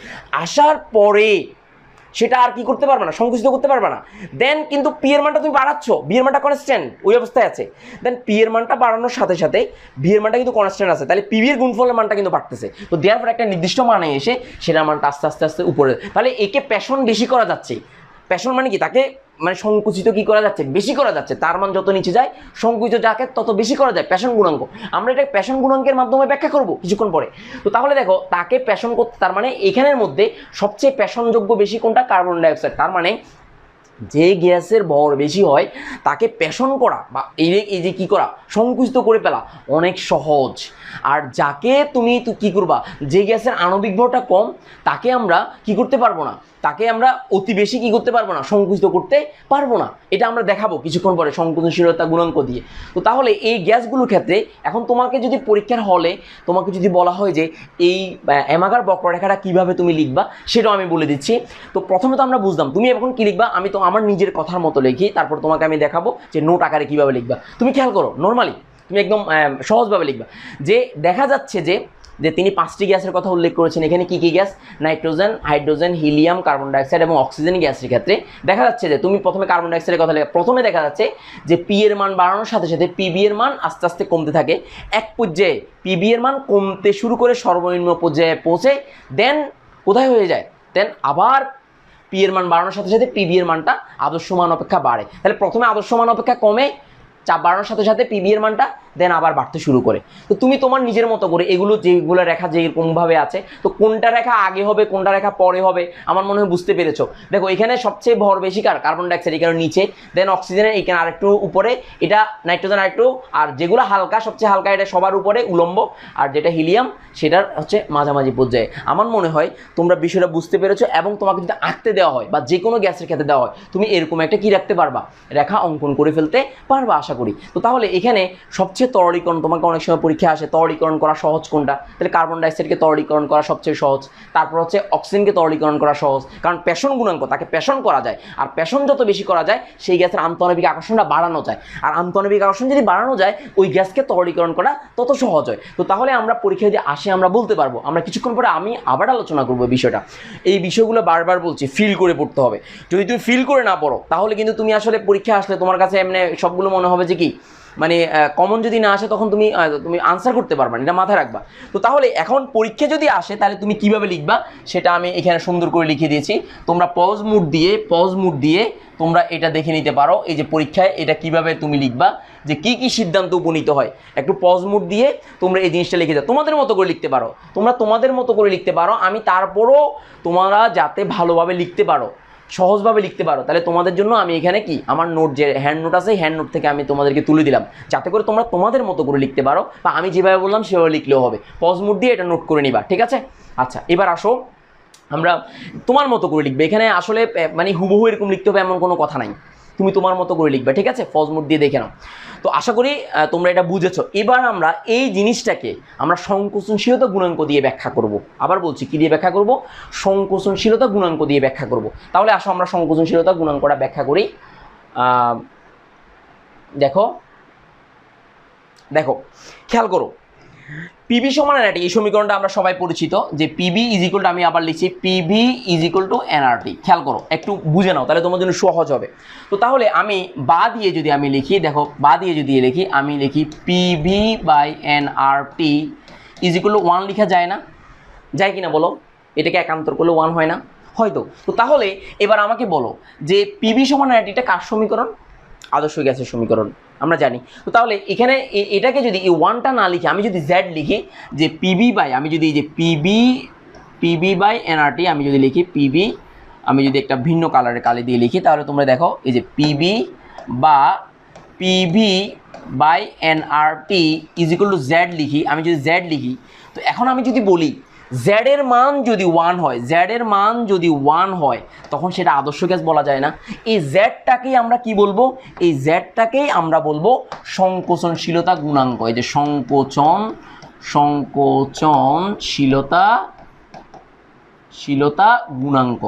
আসার পরে সেটা আর কি করতে পারবে না, সংকুচিত করতে পারবে না। দেন কিন্তু পি এর মানটা তুমি বাড়াচ্ছ, বি এর মানটা কনস্ট্যান্ট ওই অবস্থায় আছে, দেন পি এর মানটা বাড়ানোর সাথে সাথে বি এর মানটা কিন্তু কনস্ট্যান্ট আছে, তাহলে পি বি এর গুণফলের মানটা কিন্তু বাড়তেছে। তো দেওয়ার পর একটা নির্দিষ্ট মানে এসে সেটার মানটা আস্তে আস্তে আস্তে উপরে, তাহলে একে প্যাশন বেশি করা যাচ্ছে। প্যাশন মানে কি, তাকে মানে সংকুচিত কি করা যাচ্ছে, বেশি করা যাচ্ছে। তার মান যত নিচে যায় সংকুচিত যাকে তত বেশি করা যায়, প্যাশন গুণাঙ্ক। আমরা এটা প্যাশন গুণাঙ্কের মাধ্যমে ব্যাখ্যা করব কিছুক্ষণ পরে। তো তাহলে দেখো তাকে প্যাশন করতে, তার মানে এখানের মধ্যে সবচেয়ে প্যাশনযোগ্য বেশি কোনটা, কার্বন ডাইঅক্সাইড। তার মানে যে গ্যাসের ভর বেশি হয় তাকে পেষণ করা বা এই যে কী করা, সংকুচিত করে ফেলা অনেক সহজ। আর যাকে তুমি কী করবা, যে গ্যাসের আণবিক ভরটা কম তাকে আমরা কি করতে পারবো না, তাকে আমরা অতি বেশি কি করতে পারবো না, সংকুচিত করতে পারবো না। এটা আমরা দেখাবো কিছুক্ষণ পরে সংকুচনশীলতা গুণাঙ্ক দিয়ে। তো তাহলে এই গ্যাসগুলোর ক্ষেত্রে এখন তোমাকে যদি পরীক্ষার হলে তোমাকে যদি বলা হয় যে এই অ্যামাগার বক্ররেখাটা কীভাবে তুমি লিখবা সেটাও আমি বলে দিচ্ছি। তো প্রথমে তো আমরা বুঝলাম, তুমি এখন কী লিখবা, আমি তো আমার নিজের কথার মতো লিখি, তারপর তোমাকে আমি দেখাবো যে নোট আকারে কীভাবে লিখবা। তুমি খেয়াল করো, নর্মালি তুমি একদম সহজভাবে লিখবা। যে দেখা যাচ্ছে যে তিনি 5টি গ্যাসের কথা উল্লেখ করেছেন। এখানে কি কি gas, nitrogen, hydrogen, helium, carbon dioxide এবং অক্সিজেন গ্যাসের ক্ষেত্রে দেখা যাচ্ছে যে তুমি প্রথমে কার্বন ডাইঅক্সাইডের কথা লেখা, প্রথমে দেখা যাচ্ছে যে পি এর মান বাড়ানোর সাথে সাথে পিবি এর মান আস্তে আস্তে কমতে থাকে। এক পর্যায়ে পিবি এর মান কমতে শুরু করে সর্বনিম্ন পর্যায়ে পৌঁছে দেন কোথায় হয়ে যায়, দেন আবার পি এর মান বাড়ানোর সাথে সাথে পিবি এর মানটা আদর্শ মান অপেক্ষা বাড়ে। তাহলে প্রথমে আদর্শ মান অপেক্ষা কমে, চাপ বাড়ানোর সাথে সাথে পিবি এর মানটা দেন আবার বাড়তে শুরু করে। তো তুমি তোমার নিজের মতো করে এগুলো যেগুলো রেখা যেরকমভাবে আছে, তো কোনটা রেখা আগে হবে কোনটা রেখা পরে হবে আমার মনে হয় বুঝতে পেরেছো। দেখো এখানে সবচেয়ে ভর বেশি কার, কার্বন ডাইঅক্সাইড, এখানে নিচে, দেন অক্সিজেনের এখানে আরেকটু উপরে, এটা নাইট্রোজেন আরেকটু, আর যেগুলো হালকা সবচেয়ে হালকা এটা সবার উপরে উলম্ব, আর যেটা হিলিয়াম সেটার হচ্ছে মাঝামাঝি পর্যায়ে। আমার মনে হয় তোমরা বিষয়টা বুঝতে পেরেছো। এবং তোমাকে যদি আঁকতে দেওয়া হয় বা যে কোনো গ্যাসের ক্ষেত্রে দেওয়া হয় তুমি এরকম একটা কি রাখতে পারবা, রেখা অঙ্কন করে ফেলতে পারবা আশা করি। তো তাহলে এখানে সবচেয়ে তরলীকরণ, তোমাকে অনেক সময় পরীক্ষা আসে তরলীকরণ করা সহজ কোনটা, তাহলে কার্বন ডাইঅক্সাইডকে তরলীকরণ করা সবচেয়ে সহজ। তারপর হচ্ছে অক্সিজেনকে তরলীকরণ করা সহজ, কারণ পেষণ গুণাঙ্ক, তাকে পেষণ করা যায়, আর পেষণ যত বেশি করা যায় সেই গ্যাসের আন্তঃআণবিক আকর্ষণটা বাড়ানো যায়, আর আন্তঃআণবিক আকর্ষণ যদি বাড়ানো যায় ওই গ্যাসকে তরলীকরণ করা তত সহজ হয়। তো তাহলে আমরা পরীক্ষায় যদি আসে আমরা বলতে পারবো। আমরা কিছুক্ষণ পরে আমি আবার আলোচনা করবো বিষয়টা। এই বিষয়গুলো বারবার বলছি ফিল করে পড়তে হবে। যদি তুমি ফিল করে না পড়ো তাহলে কিন্তু তুমি আসলে পরীক্ষা আসলে তোমার কাছে এমনি সবগুলো মনে হবে যে কি, মানে কমন যদি না আসে তখন তুমি আনসার করতে পারবা না, এটা মাথায় রাখবা। তো তাহলে এখন পরীক্ষা যদি আসে তাহলে তুমি কিভাবে লিখবা সেটা আমি এখানে সুন্দর করে লিখে দিয়েছি। তোমরা পজ মুড দিয়ে তোমরা এটা দেখে নিতে পারো, এই যে পরীক্ষায় এটা কিভাবে তুমি লিখবা, যে কি কি সিদ্ধান্ত উপনীত হয়। একটু পজ মুড দিয়ে তোমরা এই জিনিসটা লিখে দাও, তোমাদের মতো করে লিখতে পারো, তোমরা তোমাদের মতো করে লিখতে পারো। আমি তারপরও তোমরা যাতে ভালোভাবে লিখতে পারো, সহজভাবে লিখতে পারো, তাহলে তোমাদের জন্য আমি এখানে কি আমার নোট যে হ্যান্ড নোট আছে হ্যান্ড নোট থেকে আমি তোমাদেরকে তুলে দিলাম, যাতে করে তোমরা তোমাদের মতো করে লিখতে পারো, বা আমি যেভাবে বললাম সেভাবে লিখলেও হবে। পজ মুড দিয়ে এটা নোট করে নিবা, ঠিক আছে? আচ্ছা, এবার আসো আমরা তোমার মতো করে লিখবে। এখানে আসলে মানে হুবহু এরকম লিখতে হবে এমন কোনো কথা নাই, তুমি তোমার মতো করে লিখবে, ঠিক আছে? পজ মুড দিয়ে দেখে নাও। তো আশা করি তোমরা এটা বুঝেছো। এবার আমরা এই জিনিসটাকে আমরা সংকোচনশীলতা গুণাঙ্ক দিয়ে ব্যাখ্যা করব। আবার বলছি কি দিয়ে ব্যাখ্যা করব, সংকোচনশীলতা গুণাঙ্ক দিয়ে ব্যাখ্যা করব। তাহলে আসো আমরা সংকোচনশীলতা গুণাঙ্কটা ব্যাখ্যা করি। দেখো খেয়াল করো, পিবি সমান এনআরটি, এই সমীকরণটা আমরা সবাই পরিচিত, যে পিবি ইজ ইকুয়াল টু, আমি আবার লিখছি PB is equal to nRT. খেয়াল করো, একটু বুঝে নাও তাহলে তোমার জন্য সহজ হবে। তো তাহলে আমি বা দিয়ে যদি আমি লিখি, দেখো বা দিয়ে যদি লিখি, আমি লিখি PV by NRT is equal to 1 লেখা যায় না? যায় কিনা বলো? এটাকে একান্তর করলে 1 হয় না? হয়তো। তো তাহলে এবার আমাকে বলো যে পিবি সমান এনআরটিটা কার সমীকরণ? আদর্শ গ্যাসের সমীকরণ, আমরা জানি। তো তাহলে এখানে এটাকে যদি এই 1টা না লিখে আমি যদি জেড লিখি, যে পিবি বাই, আমি যদি এই যে পিবি বাই এনআরটি আমি যদি লিখি পিবি, আমি যদি একটা ভিন্ন কালারের কালি দিয়ে লিখি, তাহলে তোমরা দেখো এই যে PV by NRT is equal to Z লিখি, আমি যদি জেড লিখি, তো এখন আমি যদি বলি জেড এর মান যদি 1 হয়, জেড এর মান যদি 1 হয় তখন সেটা আদর্শ গ্যাস বলা যায় না। এই জেডটাকেই আমরা কি বলবো, এই জেডটাকেই আমরা বলবো সংকোচনশীলতা গুণাঙ্ক। এই যে সংকোচনশীলতা গুণাঙ্ক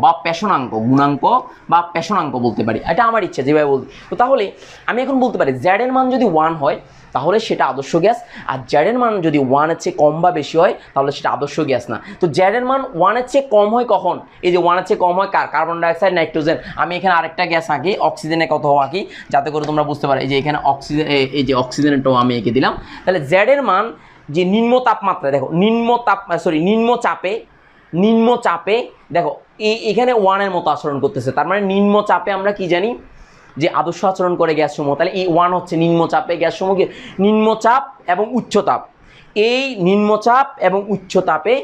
বা পেষণাঙ্ক, গুণাঙ্ক বা পেষণাঙ্ক বলতে পারি, এটা আমার ইচ্ছা যেভাবে বলতে। তো তাহলে আমি এখন বলতে পারি জেড এর মান যদি 1 হয় তাহলে সেটা আদর্শ গ্যাস, আর জেড এর মান যদি 1 এর চেয়ে কম বা বেশি হয় তাহলে সেটা আদর্শ গ্যাস না। তো জেড এর মান 1 এর চেয়ে কম হয় কখন? এই যে 1 এর চেয়ে কম হয় কার? Carbon dioxide, nitrogen. আমি এখানে আরেকটা গ্যাস আঁকি, অক্সিজেনে কত আঁকি, যাতে করে তোমরা বুঝতে পারো। এই যে এখানে অক্সিজেন, এই যে অক্সিজেনটাও আমি এঁকে দিলাম। তাহলে জেড এর মান যে নিম্ন তাপমাত্রা, দেখো নিম্ন চাপে দেখো এখানে 1 এর মতো আচরণ করতেছে, তার মানে নিম্ন চাপে আমরা কি জানি যে আদর্শ আচরণ করে গ্যাসসমূহ। তাহলে এই 1 হচ্ছে নিম্ন চাপে গ্যাসসমূহ, নিম্নচাপ এবং উচ্চতাপ। এই নিম্নচাপ এবং উচ্চতাপে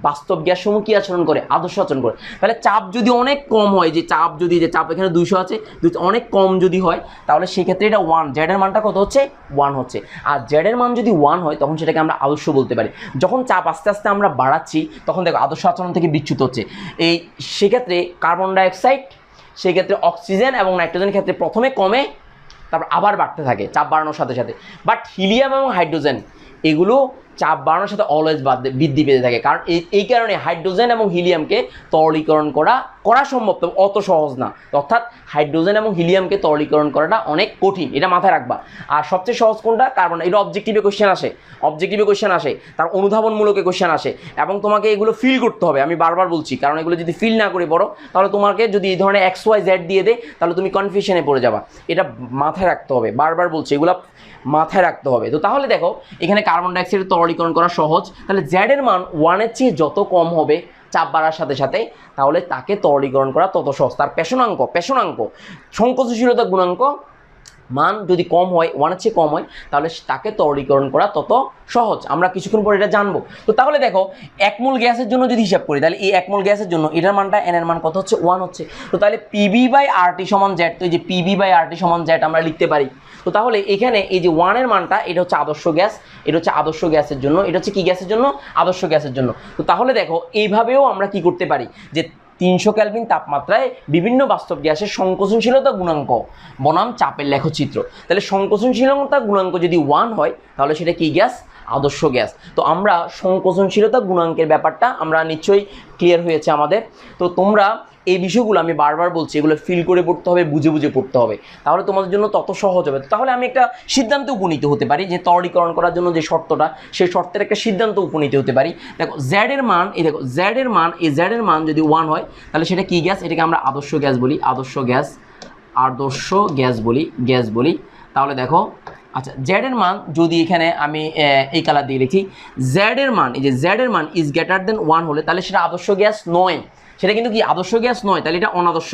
বাস্তব গ্যাসসমূহ কী আচরণ করে? আদর্শ আচরণ করে। তাহলে চাপ যদি অনেক কম হয়, যে চাপ যদি, যে চাপ এখানে 200 আছে, অনেক কম যদি হয় তাহলে সেক্ষেত্রে এটা 1, জেডের মানটা কত হচ্ছে? 1 হচ্ছে। আর জেডের মান যদি 1 হয় তখন সেটাকে আমরা আদর্শ বলতে পারি। যখন চাপ আস্তে আস্তে আমরা বাড়াচ্ছি তখন দেখো আদর্শ আচরণ থেকে বিচ্যুত হচ্ছে। এই সেক্ষেত্রে কার্বন ডাইঅক্সাইড, সেক্ষেত্রে অক্সিজেন এবং নাইট্রোজেনের ক্ষেত্রে প্রথমে কমে, তারপর আবার বাড়তে থাকে চাপ বাড়ানোর সাথে সাথে। বাট হিলিয়াম এবং হাইড্রোজেন এগুলো চাপ বাড়ানোর সাথে অলওয়েজ বৃদ্ধি পেতে থাকে। কারণ এই কারণে হাইড্রোজেন এবং হিলিয়ামকে তরলীকরণ করা সম্ভব, তবে অত সহজ না। অর্থাৎ হাইড্রোজেন এবং হিলিয়ামকে তরলীকরণ করাটা অনেক কঠিন, এটা মাথায় রাখবা। আর সবচেয়ে সহজ কোনটা? কার্বন। এটা অবজেক্টিভে কোশ্চেন আসে, তার অনুধাবনমূলক কোশ্চেন আসে, এবং তোমাকে এগুলো ফিল করতে হবে। আমি বারবার বলছি, কারণ এগুলো যদি ফিল না করে পড়ো তাহলে তোমাকে যদি এই ধরনের XYZ দিয়ে দেয় তাহলে তুমি কনফিউশনে পড়ে যাবা। এটা মাথায় রাখতে হবে, বারবার বলছি, এগুলো মাথায় রাখতে হবে। তো তাহলে দেখো এখানে কার্বন ডাইঅক্সাইড তরলীকরণ করা সহজ। তাহলে জেডের মান 1-এর চেয়ে যত কম হবে চাপ বাড়ার সাথে সাথে, তাহলে তাকে তরলীকরণ করা তত সহজ। তার পেশনাঙ্ক সংকোচনশীলতা গুণাঙ্ক মান যদি কম হয়, 1-এর চেয়ে কম হয়, তাহলে তাকে তরলীকরণ করা তত সহজ। আমরা কিছুক্ষণ পরে এটা জানবো। তো তাহলে দেখো 1 মোল গ্যাসের জন্য যদি হিসাব করি, তাহলে এই 1 মোল গ্যাসের জন্য এটার মানটা, n এর মান কত হচ্ছে? 1 হচ্ছে। তো তাহলে PV/RT = Z, তো এই যে PV/RT = Z আমরা লিখতে পারি। তো তাহলে এখানে এই যে 1 এর মানটা, এটা হচ্ছে আদর্শ গ্যাস, এটা হচ্ছে আদর্শ গ্যাসের জন্য, এটা হচ্ছে কি গ্যাসের জন্য? আদর্শ গ্যাসের জন্য। তো তাহলে দেখো এইভাবেও আমরা কি করতে পারি, যে 300 কেলভিন তাপমাত্রায় বিভিন্ন বাস্তব গ্যাসের সংকোচনশীলতা গুণাঙ্ক বনাম চাপের লেখচিত্র। তাহলে সংকোচনশীলতা গুণাঙ্ক যদি 1 হয় তাহলে সেটা কি গ্যাস? আদর্শ গ্যাস। তো আমরা সংকোচনশীলতা গুণাঙ্কের ব্যাপারটা আমরা নিশ্চয়ই ক্লিয়ার হয়েছে আমাদের। তো তোমরা এই বিষয়গুলো, আমি বারবার বলছি, এগুলো ফিল করে পড়তে হবে, বুঝে বুঝে পড়তে হবে, তাহলে তোমাদের জন্য তত সহজ হবে। তাহলে আমি একটা সিদ্ধান্তে উপনীত হতে পারি যে তরলীকরণ করার জন্য যে শর্তটা, সেই শর্তের একটা সিদ্ধান্ত উপনীত হতে পারি। দেখো জেডের মান, এই দেখো জেডের মান যদি 1 হয় তাহলে সেটা কি গ্যাস? এটাকে আমরা আদর্শ গ্যাস বলি। তাহলে দেখো, আচ্ছা, জেডের মান যদি এখানে আমি এই কালার দিয়ে লিখি, জেডের মান, এই যে জেডের মান ইজ গ্রেটার দেন 1 হলে তাহলে সেটা আদর্শ গ্যাস নয়। সেটা কিন্তু কি? আদর্শ গ্যাস নয়, তাহলে এটা অনাদর্শ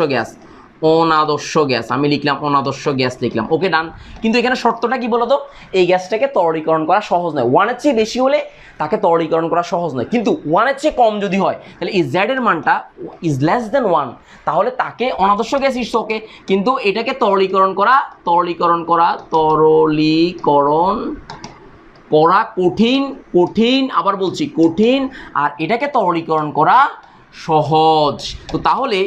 গ্যাস। আমি লিখলাম অনাদর্শ গ্যাস লিখলাম, ওকে ডান। কিন্তু এখানে শর্তটা কি বলতো? এই গ্যাসটাকে তরলীকরণ করা সহজ নয়। 1-এর চেয়ে বেশি হলে তাকে তরলীকরণ করা সহজ নয়, কিন্তু 1-এর চেয়ে কম যদি হয় তাহলে এই জেডের মানটা ইজ লেস দেন 1, তাহলে তাকে অনাদর্শ গ্যাস ইজ ওকে। কিন্তু এটাকে তরলীকরণ করা কঠিন, আবার বলছি কঠিন, আর এটাকে তরলীকরণ করা সহজ। তো তাহলে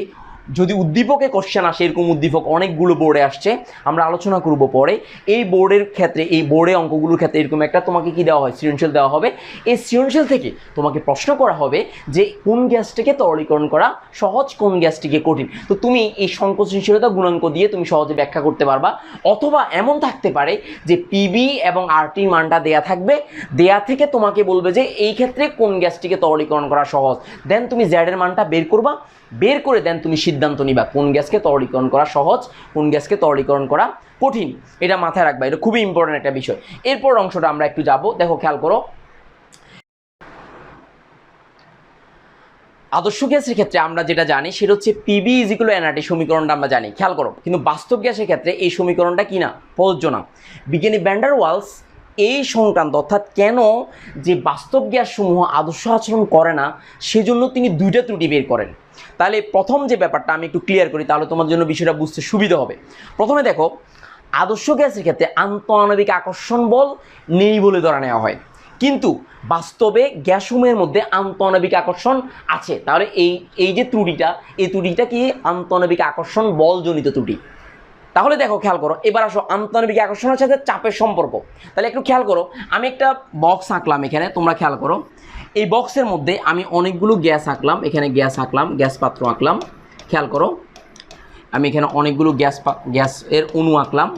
যদি উদ্দীপকে কোশ্চেন আসে, এরকম উদ্দীপক অনেকগুলো বোর্ডে আসছে, আমরা আলোচনা করব পরে। এই বোর্ডের ক্ষেত্রে, এই বোর্ডে অঙ্কগুলোর ক্ষেত্রে এরকম একটা তোমাকে কি দেওয়া হয়? সৃজনশীল দেওয়া হবে। এই সৃজনশীল থেকে তোমাকে প্রশ্ন করা হবে যে কোন গ্যাসটিকে তরলীকরণ করা সহজ, কোন গ্যাসটিকে কঠিন। তো তুমি এই সংকোচনশীলতা গুণাঙ্ক দিয়ে তুমি সহজে ব্যাখ্যা করতে পারবা। অথবা এমন থাকতে পারে যে পিবি এবং আরটির মানটা দেয়া থাকবে, দেয়া থেকে তোমাকে বলবে যে এই ক্ষেত্রে কোন গ্যাসটিকে তরলীকরণ করা সহজ। দেন তুমি জেডের মানটা বের করে দেন তুমি সিদ্ধান্ত নিবা কোন গ্যাসকে তরলীকরণ করা সহজ, কোন গ্যাসকে তরলীকরণ করা কঠিন। এটা মাথায় রাখবা, এটা খুবই ইম্পর্টেন্ট একটা বিষয়। এরপর অংশটা আমরা একটু যাব। দেখো খেয়াল করো, আদর্শ গ্যাসের ক্ষেত্রে আমরা যেটা জানি সেটা হচ্ছে পিবি = এনআরটি সমীকরণটা আমরা জানি, খেয়াল করো। কিন্তু বাস্তব গ্যাসের ক্ষেত্রে এই সমীকরণটা কি না, প্রযোজ্য না। বিজ্ঞানী ভ্যান ডার ওয়ালস এই সংক্রান্ত, অর্থাৎ কেন যে বাস্তব গ্যাসসমূহ আদর্শ আচরণ করে না, সেজন্য তিনি 2টা ত্রুটি বের করেন। তাহলে প্রথম যে ব্যাপারটা আমি একটু ক্লিয়ার করি, তাহলে তোমার জন্য বিষয়টা বুঝতে সুবিধা হবে। প্রথমে দেখো, আদর্শ গ্যাসের ক্ষেত্রে আন্তঃআণবিক আকর্ষণ বল নেই বলে ধরে নেওয়া হয়, কিন্তু বাস্তবে গ্যাসসমূহের মধ্যে আন্তঃআণবিক আকর্ষণ আছে। তাহলে এই যে ত্রুটিটা, এই ত্রুটিটা কি? আন্তঃআণবিক আকর্ষণ বলজনিত ত্রুটি। তাহলে দেখো খেয়াল করো, এবার আসো আন্তঃআণবিক আকর্ষণের সাথে চাপের সম্পর্ক। তাহলে একটু খেয়াল করো, আমি একটা বক্স আঁকলাম এখানে, তোমরা খেয়াল করো, এই বক্সের মধ্যে আমি অনেকগুলো গ্যাস আঁকলাম, এখানে গ্যাস আঁকলাম, গ্যাস পাত্র আঁকলাম। খেয়াল করো, আমি এখানে অনেকগুলো গ্যাসের অণু আঁকলাম।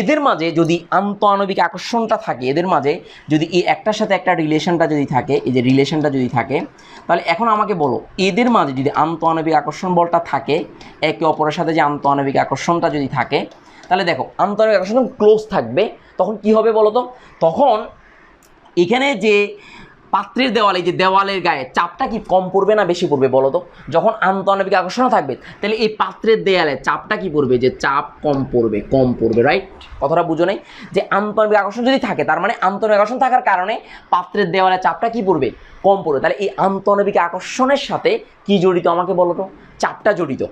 এদের মাঝে যদি আন্তঃআণবিক আকর্ষণটা থাকে, এদের মাঝে যদি এই একটার সাথে একটা রিলেশনটা যদি থাকে, এই যে রিলেশনটা যদি থাকে, তাহলে এখন আমাকে বলো, এদের মাঝে যদি আন্তঃআণবিক আকর্ষণ বলটা থাকে, একে অপরের সাথে যে আন্তঃআণবিক আকর্ষণটা যদি থাকে, তাহলে দেখো আন্তঃআণবিক আকর্ষণ ক্লোজ থাকবে। তখন কি হবে বলো তো? তখন এখানে যে পাত্রের দেওয়ালে, যে দেওয়ালের গায়ে চাপটা কি কম পড়বে না বেশি পড়বে বলো তো? যখন আন্তঃআণবিক আকর্ষণ থাকবে তাহলে এই পাত্রের দেয়ালে চাপটা কি পড়বে, যে চাপ কম পড়বে, রাইট? কথাটা বুঝো নাই? যে আন্তঃআণবিক আকর্ষণ যদি থাকে তার মানে আন্তঃআণবিক আকর্ষণ থাকার কারণে পাত্রের দেওয়ালে চাপটা কি পড়বে, কম পড়বে। তাহলে এই আন্তঃআণবিক আকর্ষণের সাথে কি জড়িত আমাকে বলো তো? চাপটা জড়িত।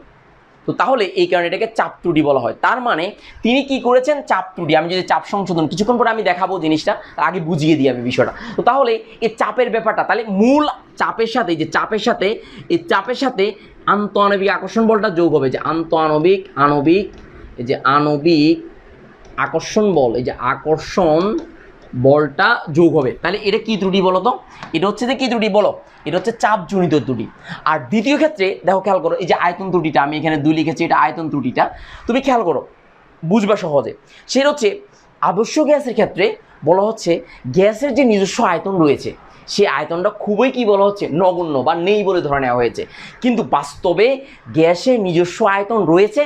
তো তাহলে এই কারণে এটাকে চাপ ত্রুটি বলা হয়। তার মানে তিনি কি করেছেন, চাপ ত্রুটি। আমি যদি চাপ সংশোধন কিছুক্ষণ পরে আমি দেখাবো জিনিসটা, আগে বুঝিয়ে দিই আমি বিষয়টা। তো তাহলে এই চাপের ব্যাপারটা, তাহলে মূল চাপের সাথে, যে চাপের সাথে আন্তঃআণবিক আকর্ষণ বলটা যোগ হবে, যে আন্তঃআণবিক আণবিক আকর্ষণ বল, এই যে আকর্ষণ বলটা যোগ হবে। তাহলে এটা কি ত্রুটি বলো তো? এটা হচ্ছে যে কি ত্রুটি বলো? এটা হচ্ছে চাপজনিত ত্রুটি। আর দ্বিতীয় ক্ষেত্রে দেখো, খেয়াল করো, এই যে আয়তন ত্রুটিটা আমি এখানে 2 লিখেছি, এটা আয়তন ত্রুটিটা তুমি খেয়াল করো, বুঝবা সহজে। সেটা হচ্ছে আদর্শ গ্যাসের ক্ষেত্রে বলা হচ্ছে গ্যাসের যে নিজস্ব আয়তন রয়েছে সেই আয়তনটা খুবই কি বলা হচ্ছে, নগণ্য বা নেই বলে ধরে নেওয়া হয়েছে। কিন্তু বাস্তবে গ্যাসের নিজস্ব আয়তন রয়েছে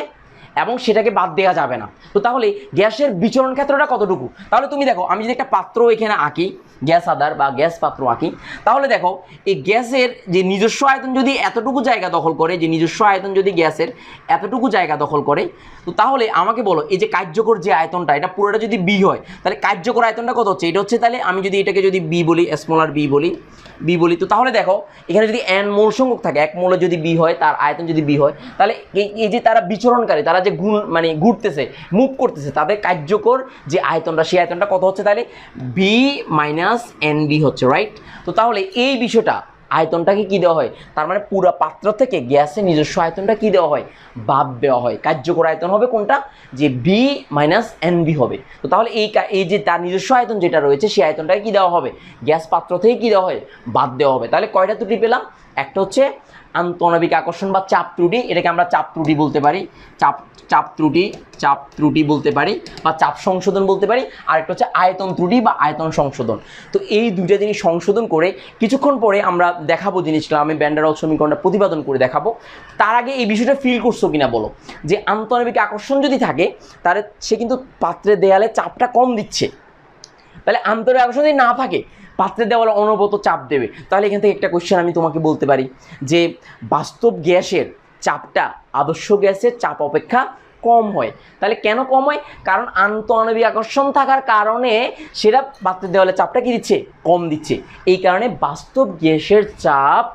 এবং সেটাকে বাদ দেওয়া যাবে না। তো তাহলে গ্যাসের বিচরণ ক্ষেত্রটা কতটুকু? তাহলে তুমি দেখো, আমি যদি একটা পাত্র এখানে আঁকি, গ্যাস আধার বা গ্যাস পাত্র আঁকি, তাহলে দেখো এই গ্যাসের যে নিজস্ব আয়তন যদি এতটুকু জায়গা দখল করে, যে নিজস্ব আয়তন যদি গ্যাসের এতটুকু জায়গা দখল করে, তো তাহলে আমাকে বলো এই যে কার্যকর যে আয়তনটা, এটা পুরোটা যদি বি হয় তাহলে কার্যকর আয়তনটা কত হচ্ছে? এটা হচ্ছে, তাহলে আমি যদি এটাকে যদি বি বলি, স্মলার বি বলি, তো তাহলে দেখো এখানে যদি এন মোল সংখ্যক থাকে, এক মোলে যদি বি হয়, তার আয়তন যদি বি হয়, তাহলে এই যে তারা বিচরণকারী, তারা যে ঘুরতেছে, মুভ করতেছে, তাদের কার্যকর যে আয়তনটা, সেই আয়তনটা কত হচ্ছে? তাহলে বি মাইনাস এন বি হচ্ছে, রাইট? তো তাহলে এই বিষয়টা, আয়তনটাকে কি দেওয়া হয়, তার মানে পুরো পাত্র থেকে গ্যাসের নিজস্ব আয়তনটা কি দেওয়া হয়, বাদ দেওয়া হয়। কার্যকর আয়তন হবে কোনটা, যে বি মাইনাস এন বি হবে। তো তাহলে এই যে তার নিজস্ব আয়তন যেটা রয়েছে সেই আয়তনটাকে কি দেওয়া হবে, গ্যাস পাত্র থেকে কি দেওয়া হয়, বাদ দেওয়া হবে। তাহলে কয়টা ত্রুটি পেলাম? একটা হচ্ছে আন্তঃআণবিক আকর্ষণ বা চাপ ত্রুটি, এটাকে আমরা চাপ ত্রুটি বলতে পারি, চাপ ত্রুটি বলতে পারি, বা চাপ সংশোধন বলতে পারি। আর একটা হচ্ছে আয়তন ত্রুটি বা আয়তন সংশোধন। তো এই দুইটা জিনিস সংশোধন করে কিছুক্ষণ পরে আমরা দেখাবো জিনিসটা, আমি ভ্যান ডার ওয়ালস সমীকরণটা প্রতিপাদন করে দেখাবো। তার আগে এই বিষয়টা ফিল করছো কিনা বলো, যে আন্তঃআণবিক আকর্ষণ যদি থাকে তাহলে সে কিন্তু পাত্রের দেয়ালে চাপটা কম দিচ্ছে। তাহলে আন্তঃআণবিক আকর্ষণ যদি না থাকে, পাত্রের দেওয়ালে অনবরত চাপ দেবে। তাহলে এখান থেকে একটা কোয়েশ্চেন আমি তোমাকে বলতে পারি, যে বাস্তব গ্যাসের চাপটা আদর্শ গ্যাসের চাপ অপেক্ষা কম হয়। তাহলে কেন কম হয়? কারণ আন্তঃআণবিক আকর্ষণ থাকার কারণে সেটা পাত্রের দেওয়ালে চাপটা কি দিচ্ছে, কম দিচ্ছে। এই কারণে বাস্তব গ্যাসের চাপ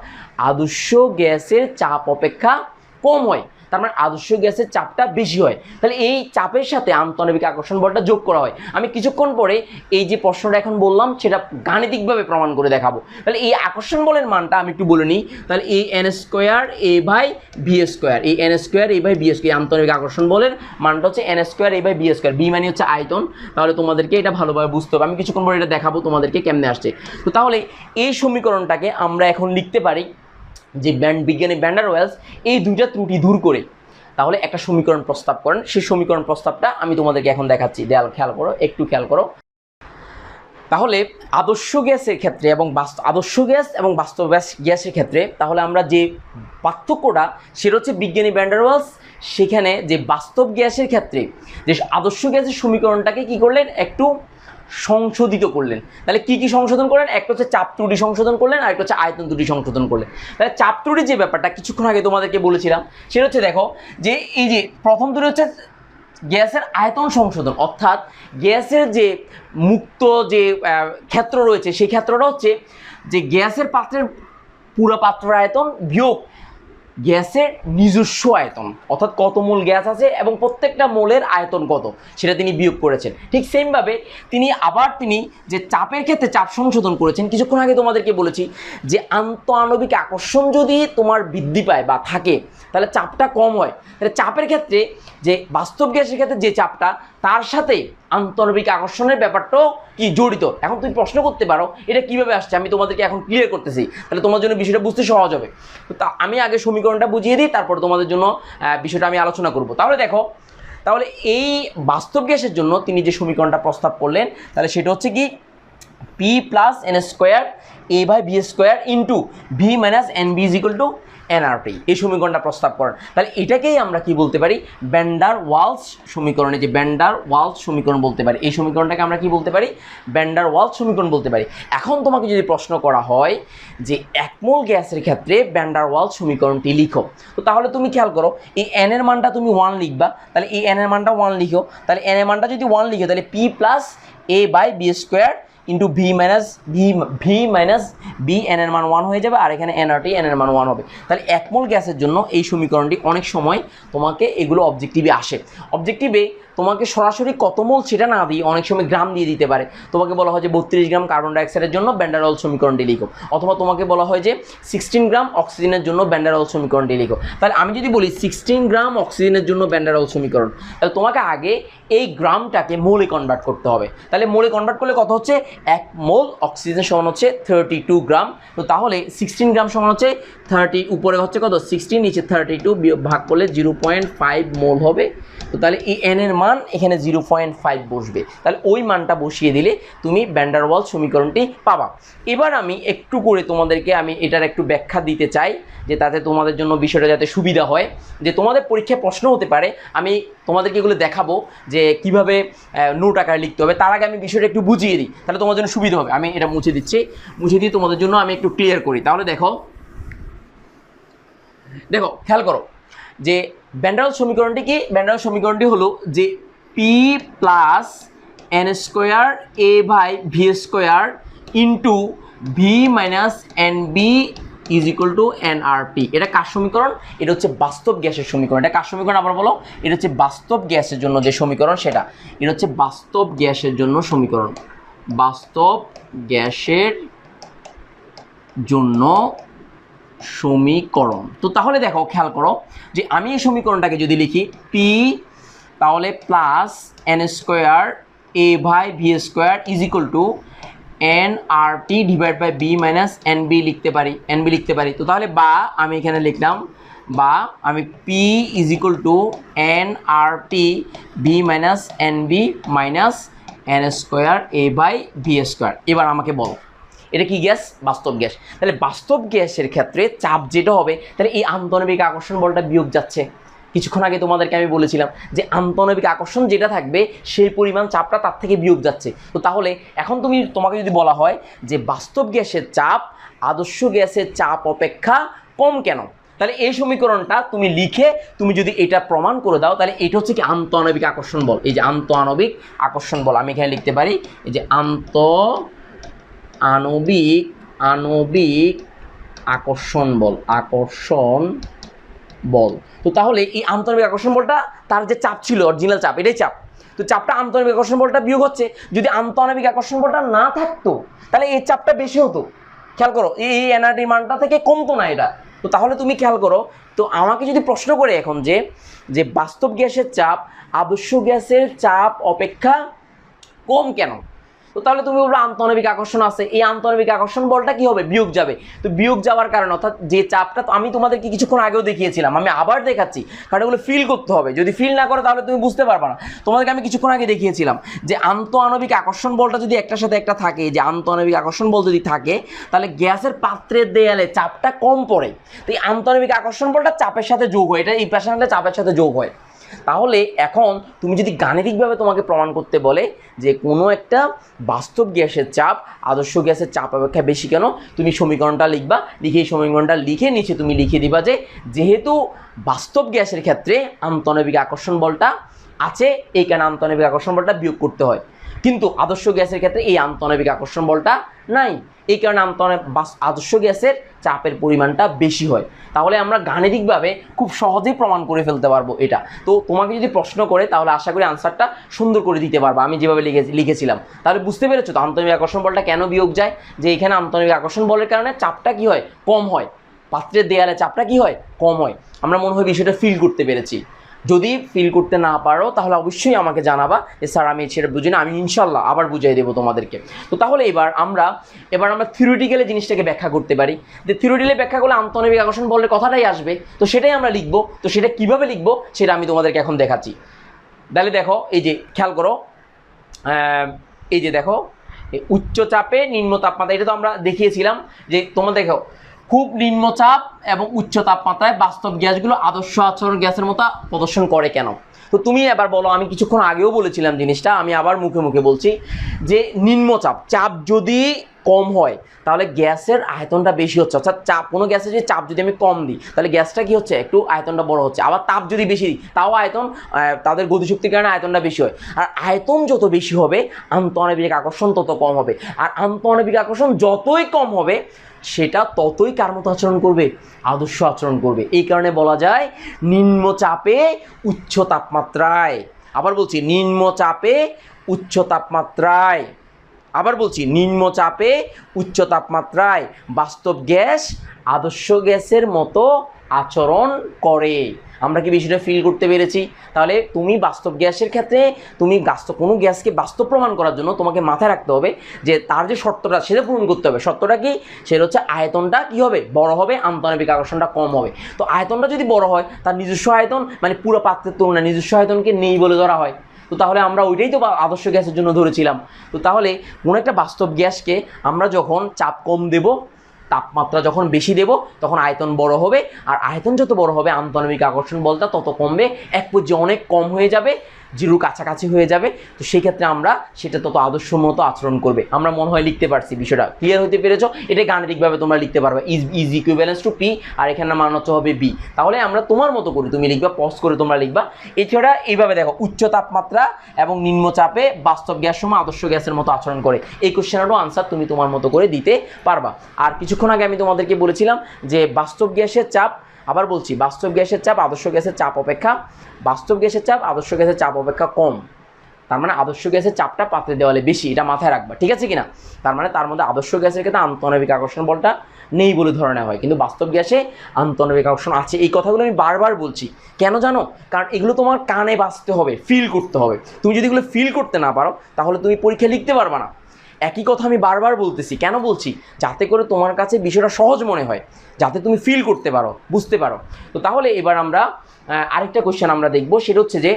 আদর্শ গ্যাসের চাপ অপেক্ষা কম হয়। তার মানে আদর্শ গ্যাসের চাপটা বেশি হয়। তাহলে এই চাপের সাথে আন্তঃআণবিক আকর্ষণ বলটা যোগ করা হয়। আমি কিছুক্ষণ পরে এই যে প্রশ্নটা এখন বললাম সেটা গাণিতিকভাবে প্রমাণ করে দেখাবো। তাহলে এই আকর্ষণ বলের মানটা আমি একটু বলে নিই। তাহলে এই n square A by B square, এই n square A by B square, আন্তঃআণবিক আকর্ষণ বলের মানটা হচ্ছে n square A by B square. B মানে হচ্ছে আয়তন। তাহলে তোমাদেরকে এটা ভালোভাবে বুঝতে হবে। আমি কিছুক্ষণ পরে এটা দেখাবো তোমাদেরকে কেমনে আসছে। তো তাহলে এই সমীকরণটাকে আমরা এখন লিখতে পারি যে বিজ্ঞানী ভ্যান ডার ওয়ালস এই দুইটা ত্রুটি দূর করে তাহলে একটা সমীকরণ প্রস্তাব করেন। সেই সমীকরণ প্রস্তাবটা আমি তোমাদেরকে এখন দেখাচ্ছি। খেয়াল করো, একটু খেয়াল করো। তাহলে আদর্শ গ্যাসের ক্ষেত্রে এবং আদর্শ গ্যাস এবং বাস্তব গ্যাসের ক্ষেত্রে তাহলে আমরা যে পার্থক্যটা, সেটা হচ্ছে বিজ্ঞানী ভ্যান ডার ওয়ালস সেখানে যে বাস্তব গ্যাসের ক্ষেত্রে যে আদর্শ গ্যাসের সমীকরণটাকে কি করলেন, একটু সংশোধিত করলেন। তাহলে কি কি সংশোধন করলেন? একটা হচ্ছে চাপ ত্রুটি সংশোধন করলেন, আর একটা হচ্ছে আয়তন ত্রুটি সংশোধন করলেন। তাহলে চাপ ত্রুটির যে ব্যাপারটা কিছুক্ষণ আগে তোমাদেরকে বলেছিলাম, সেটা হচ্ছে দেখো যে এই যে প্রথম ত্রুটি হচ্ছে গ্যাসের আয়তন সংশোধন, অর্থাৎ গ্যাসের যে মুক্ত যে ক্ষেত্র রয়েছে সেই ক্ষেত্রটা হচ্ছে যে গ্যাসের পাত্রের পুরো পাত্রের আয়তন বিয়োগ গ্যাসের নিজস্ব আয়তন, অর্থাৎ কত মোল গ্যাস আছে এবং প্রত্যেকটা মোলের আয়তন কত সেটা তিনি বিয়োগ করেছেন। ঠিক সেমভাবে তিনি যে চাপের ক্ষেত্রে চাপ সংশোধন করেছেন। কিছুক্ষণ আগে তোমাদেরকে বলেছি যে আন্তঃআণবিক আকর্ষণ যদি তোমার বৃদ্ধি পায় বা থাকে তাহলে চাপটা কম হয়। তাহলে চাপের ক্ষেত্রে যে বাস্তব গ্যাসের ক্ষেত্রে যে চাপটা, তার সাথে আন্তঃআণবিক আকর্ষণের ব্যাপারটাও কি জড়িত। এখন তুমি প্রশ্ন করতে পারো এটা কিভাবে আসছে, আমি তোমাদেরকে এখন ক্লিয়ার করতেছি, তাহলে তোমার জন্য বিষয়টা বুঝতে সহজ হবে। তো আমি আগে সমীকরণটা বুঝিয়ে দিই, তারপর তোমাদের জন্য বিষয়টা আমি আলোচনা করব। তাহলে দেখো, তাহলে এই বাস্তব গ্যাসের জন্য তিনি যে সমীকরণটা প্রস্তাব করলেন, তাহলে সেটা হচ্ছে কি P plus N square A by B square into V minus N B is equal to NRT, এই সমীকরণটা প্রস্তাব করেন। তাহলে এটাকেই আমরা কি বলতে পারি, ভ্যান ডার ওয়ালস সমীকরণ। এই যে ভ্যান ডার ওয়ালস সমীকরণ বলতে পারি, এই সমীকরণটাকে আমরা কি বলতে পারি, ভ্যান ডার ওয়ালস সমীকরণ বলতে পারি। এখন তোমাকে যদি প্রশ্ন করা হয় যে 1 মোল গ্যাসের ক্ষেত্রে ভ্যান ডার ওয়ালস সমীকরণটি লিখো, তো তাহলে তুমি খেয়াল করো এই এন এর মানটা তুমি 1 লিখবা, তাহলে এই এন এর মানটা 1 লিখো। তাহলে এন এর মানটা যদি 1 লিখো তাহলে P plus A by B square into V minus B, N এর মান 1 হয়ে যাবে, আর এখানে এনআরটি এন এর মান 1 হবে। তাহলে 1 মোল গ্যাসের জন্য এই সমীকরণটি অনেক সময় তোমাকে এগুলো অবজেক্টিভে আসে। অবজেক্টিভে তোমাকে সরাসরি কত মোল সেটা না দিয়ে অনেক সময় গ্রাম দিয়ে দিতে পারে। তোমাকে বলা হয় যে 32 গ্রাম কার্বন ডাইঅক্সাইডের জন্য ভ্যান ডার ওয়ালস সমীকরণটি লিখো, অথবা তোমাকে বলা হয় যে 16 গ্রাম অক্সিজেনের জন্য ভ্যান ডার ওয়ালস সমীকরণটি লিখো। তাহলে আমি যদি বলি 16 গ্রাম অক্সিজেনের জন্য ভ্যান ডার ওয়ালস সমীকরণ, তাহলে তোমাকে আগে এই গ্রামটাকে মোলে কনভার্ট করতে হবে। তাহলে মোলে কনভার্ট করলে কত হচ্ছে, 1 মোল অক্সিজেন সমান হচ্ছে 32 গ্রাম। তো তাহলে 16 গ্রাম সমান হচ্ছে 30, উপরে হচ্ছে কত 16, নিচে 32, ভাগ করলে 0.5 মোল হবে। তো তাহলে এই এন এর মান এখানে 0.5 বসবে। তাহলে ওই মানটা বসিয়ে দিলে তুমি ভ্যান ডার ওয়ালস সমীকরণটি পাবা। এবার আমি একটু করে তোমাদেরকে আমি এটার একটু ব্যাখ্যা দিতে চাই, যে তাতে তোমাদের জন্য বিষয়টা যাতে সুবিধা হয়, যে তোমাদের পরীক্ষায় প্রশ্ন হতে পারে। আমি তোমাদেরকে এগুলো দেখাবো যে কিভাবে নোট আকারে লিখতে হবে। তার আগে আমি বিষয়টা একটু বুঝিয়ে দিই, তাহলে তোমাদের জন্য সুবিধা হবে। আমি এটা মুছে দিচ্ছি, মুছে দিয়ে তোমাদের জন্য আমি একটু ক্লিয়ার করি। তাহলে দেখো খেয়াল করো যে ভ্যান ডার ওয়ালস সমীকরণটি কি, ভ্যান ডার ওয়ালস সমীকরণটি হলো যে P plus N square A by V square into V minus N B is equal to NRT. এটা কার সমীকরণ, এটা হচ্ছে বাস্তব গ্যাসের সমীকরণ। এটা কার সমীকরণ আবার বলো, এটা হচ্ছে বাস্তব গ্যাসের জন্য যে সমীকরণ সেটা, এটা হচ্ছে বাস্তব গ্যাসের জন্য সমীকরণ, বাস্তব গ্যাসের জন্য সমীকরণ। তো তাহলে দেখো খেয়াল করো যে আমি এই সমীকরণটাকে যদি লিখি পি তাহলে plus N square A by V square is equal to N R T divide by B minus N B লিখতে পারি। তো তাহলে বা আমি এখানে লিখলাম, বা আমি P is equal to N R T B minus N B minus N square A by V square. এবার আমাকে বলো এটা কি গ্যাস, বাস্তব গ্যাস। তাহলে বাস্তব গ্যাসের ক্ষেত্রে চাপ যেটা হবে, তাহলে এই আন্তঃনবিক আকর্ষণ বলটা বিয়োগ যাচ্ছে। কিছুক্ষণ আগে তোমাদেরকে আমি বলেছিলাম যে আন্তঃনবিক আকর্ষণ যেটা থাকবে সেই পরিমাণ চাপটা তার থেকে বিয়োগ যাচ্ছে। তো তাহলে এখন তোমাকে যদি বলা হয় যে বাস্তব গ্যাসের চাপ আদর্শ গ্যাসের চাপ অপেক্ষা কম কেন, তাহলে এই সমীকরণটা তুমি লিখে তুমি যদি এটা প্রমাণ করে দাও, তাহলে এটা হচ্ছে কি আন্তঃনবিক আকর্ষণ বল। এই যে আন্তঃনবিক আকর্ষণ বল আমি এখানে লিখতে পারি, এই যে আণবিক আকর্ষণ বল। তো তাহলে এই আন্তঃনবিক আকর্ষণ বলটা তার যে চাপ ছিল অরিজিনাল চাপ, এটাই চাপ। তো চাপটা আন্তঃনবিক আকর্ষণ বলটা বিয়োগ হচ্ছে। যদি আন্তঃনবিক আকর্ষণ বলটা না থাকতো তাহলে এই চাপটা বেশি হতো। খেয়াল করো এই এনআরটি মানটা থেকে কমতো না এটা। তো তাহলে তুমি খেয়াল করো, তো আমাকে যদি প্রশ্ন করে এখন যে বাস্তব গ্যাসের চাপ আদর্শ গ্যাসের চাপ অপেক্ষা কম কেন, তো তাহলে তুমি বলবে আন্তঃনবিক আকর্ষণ আছে, এই আন্তঃনবিক আকর্ষণ বলটা কি হবে, বিয়োগ যাবে। তো বিয়োগ যাওয়ার কারণে অর্থাৎ যে চাপটা আমি তোমাদেরকে কিছুক্ষণ আগেও দেখিয়েছিলাম, আমি আবার দেখাচ্ছি, কারণ এগুলো ফিল করতে হবে। যদি ফিল না করো তাহলে তুমি বুঝতে পারবে না। তোমাদেরকে আমি কিছুক্ষণ আগে দেখিয়েছিলাম যে আন্তঃআণবিক আকর্ষণ বলটা যদি একটার সাথে একটা থাকে, যে আন্তঃআণবিক আকর্ষণ বল যদি থাকে, তাহলে গ্যাসের পাত্রের দেয়ালে চাপটা কম পড়ে। তো এই আন্তঃআণবিক আকর্ষণ বলটা চাপের সাথে যোগ হয়, এটা এই পাশে আনলে চাপের সাথে যোগ হয়। তাহলে এখন তুমি যদি গাণিতিকভাবে তোমাকে প্রমাণ করতে বলে যে কোনো একটা বাস্তব গ্যাসের চাপ আদর্শ গ্যাসের চাপ অপেক্ষা বেশি কেন, তুমি সমীকরণটা লিখবা, লিখে এই সমীকরণটা লিখে নিচে তুমি লিখে দিবা যে যেহেতু বাস্তব গ্যাসের ক্ষেত্রে আন্তঃনবিক আকর্ষণ বলটা আছে, এই কারণে আন্তঃনবিক আকর্ষণ বলটা বিয়োগ করতে হয়, কিন্তু আদর্শ গ্যাসের ক্ষেত্রে এই আন্তঃনবিক আকর্ষণ বলটা নাই, এই কারণে আদর্শ গ্যাসের চাপের পরিমাণটা বেশি হয়। তাহলে আমরা গাণিতিকভাবে খুব সহজেই প্রমাণ করে ফেলতে পারবো এটা। তো তোমাকে যদি প্রশ্ন করে তাহলে আশা করি আনসারটা সুন্দর করে দিতে পারবো আমি যেভাবে লিখেছিলাম। তাহলে বুঝতে পেরেছো তো আন্তঃনবিক আকর্ষণ বলটা কেন বিয়োগ যায়, যে এখানে আন্তঃনবিক আকর্ষণ বলের কারণে চাপটা কি হয়, কম হয়, পাত্রের দেয়ালে চাপটা কি হয়, কম হয়। আমরা মনে হয় বিষয়টা ফিল করতে পেরেছি। যদি ফিল করতে না পারো তাহলে অবশ্যই আমাকে জানাবা যে স্যার আমি সেটা বুঝি না, আমি ইনশাল্লাহ আবার বুঝিয়ে দেবো তোমাদেরকে। তো তাহলে এবার আমরা থিওরিটিক্যালি জিনিসটাকে ব্যাখ্যা করতে পারি, যে থিওরিটিক্যালি ব্যাখ্যা করলে আন্তঃনবিক আকর্ষণ বলের কথাটাই আসবে, তো সেটাই আমরা লিখবো। তো সেটা কিভাবে লিখবো সেটা আমি তোমাদেরকে এখন দেখাচ্ছি। তাহলে দেখো এই যে খেয়াল করো, এই যে দেখো এই উচ্চ চাপে নিম্ন তাপমাত্রা, এটা তো আমরা দেখিয়েছিলাম যে তোমরা দেখো খুব নিম্নচাপ এবং উচ্চ তাপমাত্রায় বাস্তব গ্যাসগুলো আদর্শ আচরণ গ্যাসের মতো প্রদর্শন করে কেন? তো তুমি এবার বলো, আমি কিছুক্ষণ আগেও বলেছিলাম জিনিসটা, আমি আবার মুখে মুখে বলছি যে নিম্নচাপ, চাপ যদি কম হয় তাহলে গ্যাসের আয়তনটা বেশি হচ্ছে, অর্থাৎ চাপ, কোনো গ্যাসের যদি চাপ যদি আমি কম দিই তাহলে গ্যাসটা কি হচ্ছে, একটু আয়তনটা বড় হচ্ছে। আবার তাপ যদি বেশি দিই তাও আয়তন, তাদের গতিশক্তির কারণে আয়তনটা বেশি হয়। আর আয়তন যত বেশি হবে আন্তঃআণবিক আকর্ষণ তত কম হবে, আর আন্তঃআণবিক আকর্ষণ যতই কম হবে সেটা ততই কার মতো আচরণ করবে, আদর্শ আচরণ করবে। এই কারণে বলা যায় নিম্নচাপে উচ্চ তাপমাত্রায়, আবার বলছি নিম্নচাপে উচ্চ তাপমাত্রায়, আবার বলছি নিম্নচাপে উচ্চ তাপমাত্রায় বাস্তব গ্যাস আদর্শ গ্যাসের মতো আচরণ করে। আমরা কি বিষয়টা ফিল করতে পেরেছি? তাহলে তুমি বাস্তব গ্যাসের ক্ষেত্রে তুমি কোনো গ্যাসকে বাস্তব প্রমাণ করার জন্য তোমাকে মাথায় রাখতে হবে যে তার যে শর্তটা সেটা পূরণ করতে হবে। শর্তটা কি? সেটা হচ্ছে আয়তনটা কি হবে, বড় হবে, আন্তঃআণবিক আকর্ষণটা কম হবে। তো আয়তনটা যদি বড় হয়, তার নিজস্ব আয়তন মানে পুরো পাত্রের তুলনায় নিজস্ব আয়তনকে নেই বলে ধরা হয়। তো তাহলে আমরা ওইটাই তো আদর্শ গ্যাসের জন্য ধরেছিলাম। তো তাহলে কোনো একটা বাস্তব গ্যাসকে আমরা যখন চাপ কম দেব, তাপমাত্রা যখন বেশি দেব, তখন আয়তন বড় হবে, আর আয়তন যত বড় হবে আন্তঃআণবিক আকর্ষণ বলটা তত কমবে, এক পর্যায়ে অনেক কম হয়ে যাবে, জিরোর কাছাকাছি হয়ে যাবে। তো সেই ক্ষেত্রে আমরা সেটা তত আদর্শ মতো আচরণ করবে। আমরা মনে হয় লিখতে পারছি, বিষয়টা ক্লিয়ার হতে পেরেছো? এটা গাণিতিকভাবে তোমরা লিখতে পারবে, ইজ ইকুইভ্যালেন্স টু পি, আর এখানে মান হচ্ছে হবে বি। তাহলে আমরা তোমার মতো করে তুমি লিখবা, পজ করে তোমরা লিখবা। এছাড়া এইভাবে দেখো, উচ্চ তাপমাত্রা এবং নিম্নচাপে বাস্তব গ্যাস সময় আদর্শ গ্যাসের মতো আচরণ করে, এই কোশ্চেনেরও আনসার তুমি তোমার মতো করে দিতে পারবা। আর কিছুক্ষণ আগে আমি তোমাদেরকে বলেছিলাম যে বাস্তব গ্যাসের চাপ, আবার বলছি বাস্তব গ্যাসের চাপ আদর্শ গ্যাসের চাপ অপেক্ষা, বাস্তব গ্যাসের চাপ আদর্শ গ্যাসের চাপ অপেক্ষা কম। তার মানে আদর্শ গ্যাসের চাপটা পাত্রের দেওয়ালে বেশি, এটা মাথায় রাখবা, ঠিক আছে কিনা? তার মানে তার মধ্যে আদর্শ গ্যাসের ক্ষেত্রে আন্তঃআণবিক আকর্ষণ বলটা নেই বলে ধরে নেওয়া হয়, কিন্তু বাস্তব গ্যাসে আন্তঃআণবিক আকর্ষণ আছে। এই কথাগুলো আমি বারবার বলছি, কেন জানো? কারণ এগুলো তোমার কানে বাজতে হবে, ফিল করতে হবে। তুমি যদি এগুলো ফিল করতে না পারো তাহলে তুমি পরীক্ষা লিখতে পারবা না। একই কথা আমি বারবার বলতেছি, কেন বলছি? যাতে করে তোমার কাছে বিষয়টা সহজ মনে হয়, যাতে তুমি ফিল করতে পারো, বুঝতে পারো। তো তাহলে এবার আমরা আরেকটা কোশ্চেন আমরা দেখব, সেটা হচ্ছে যে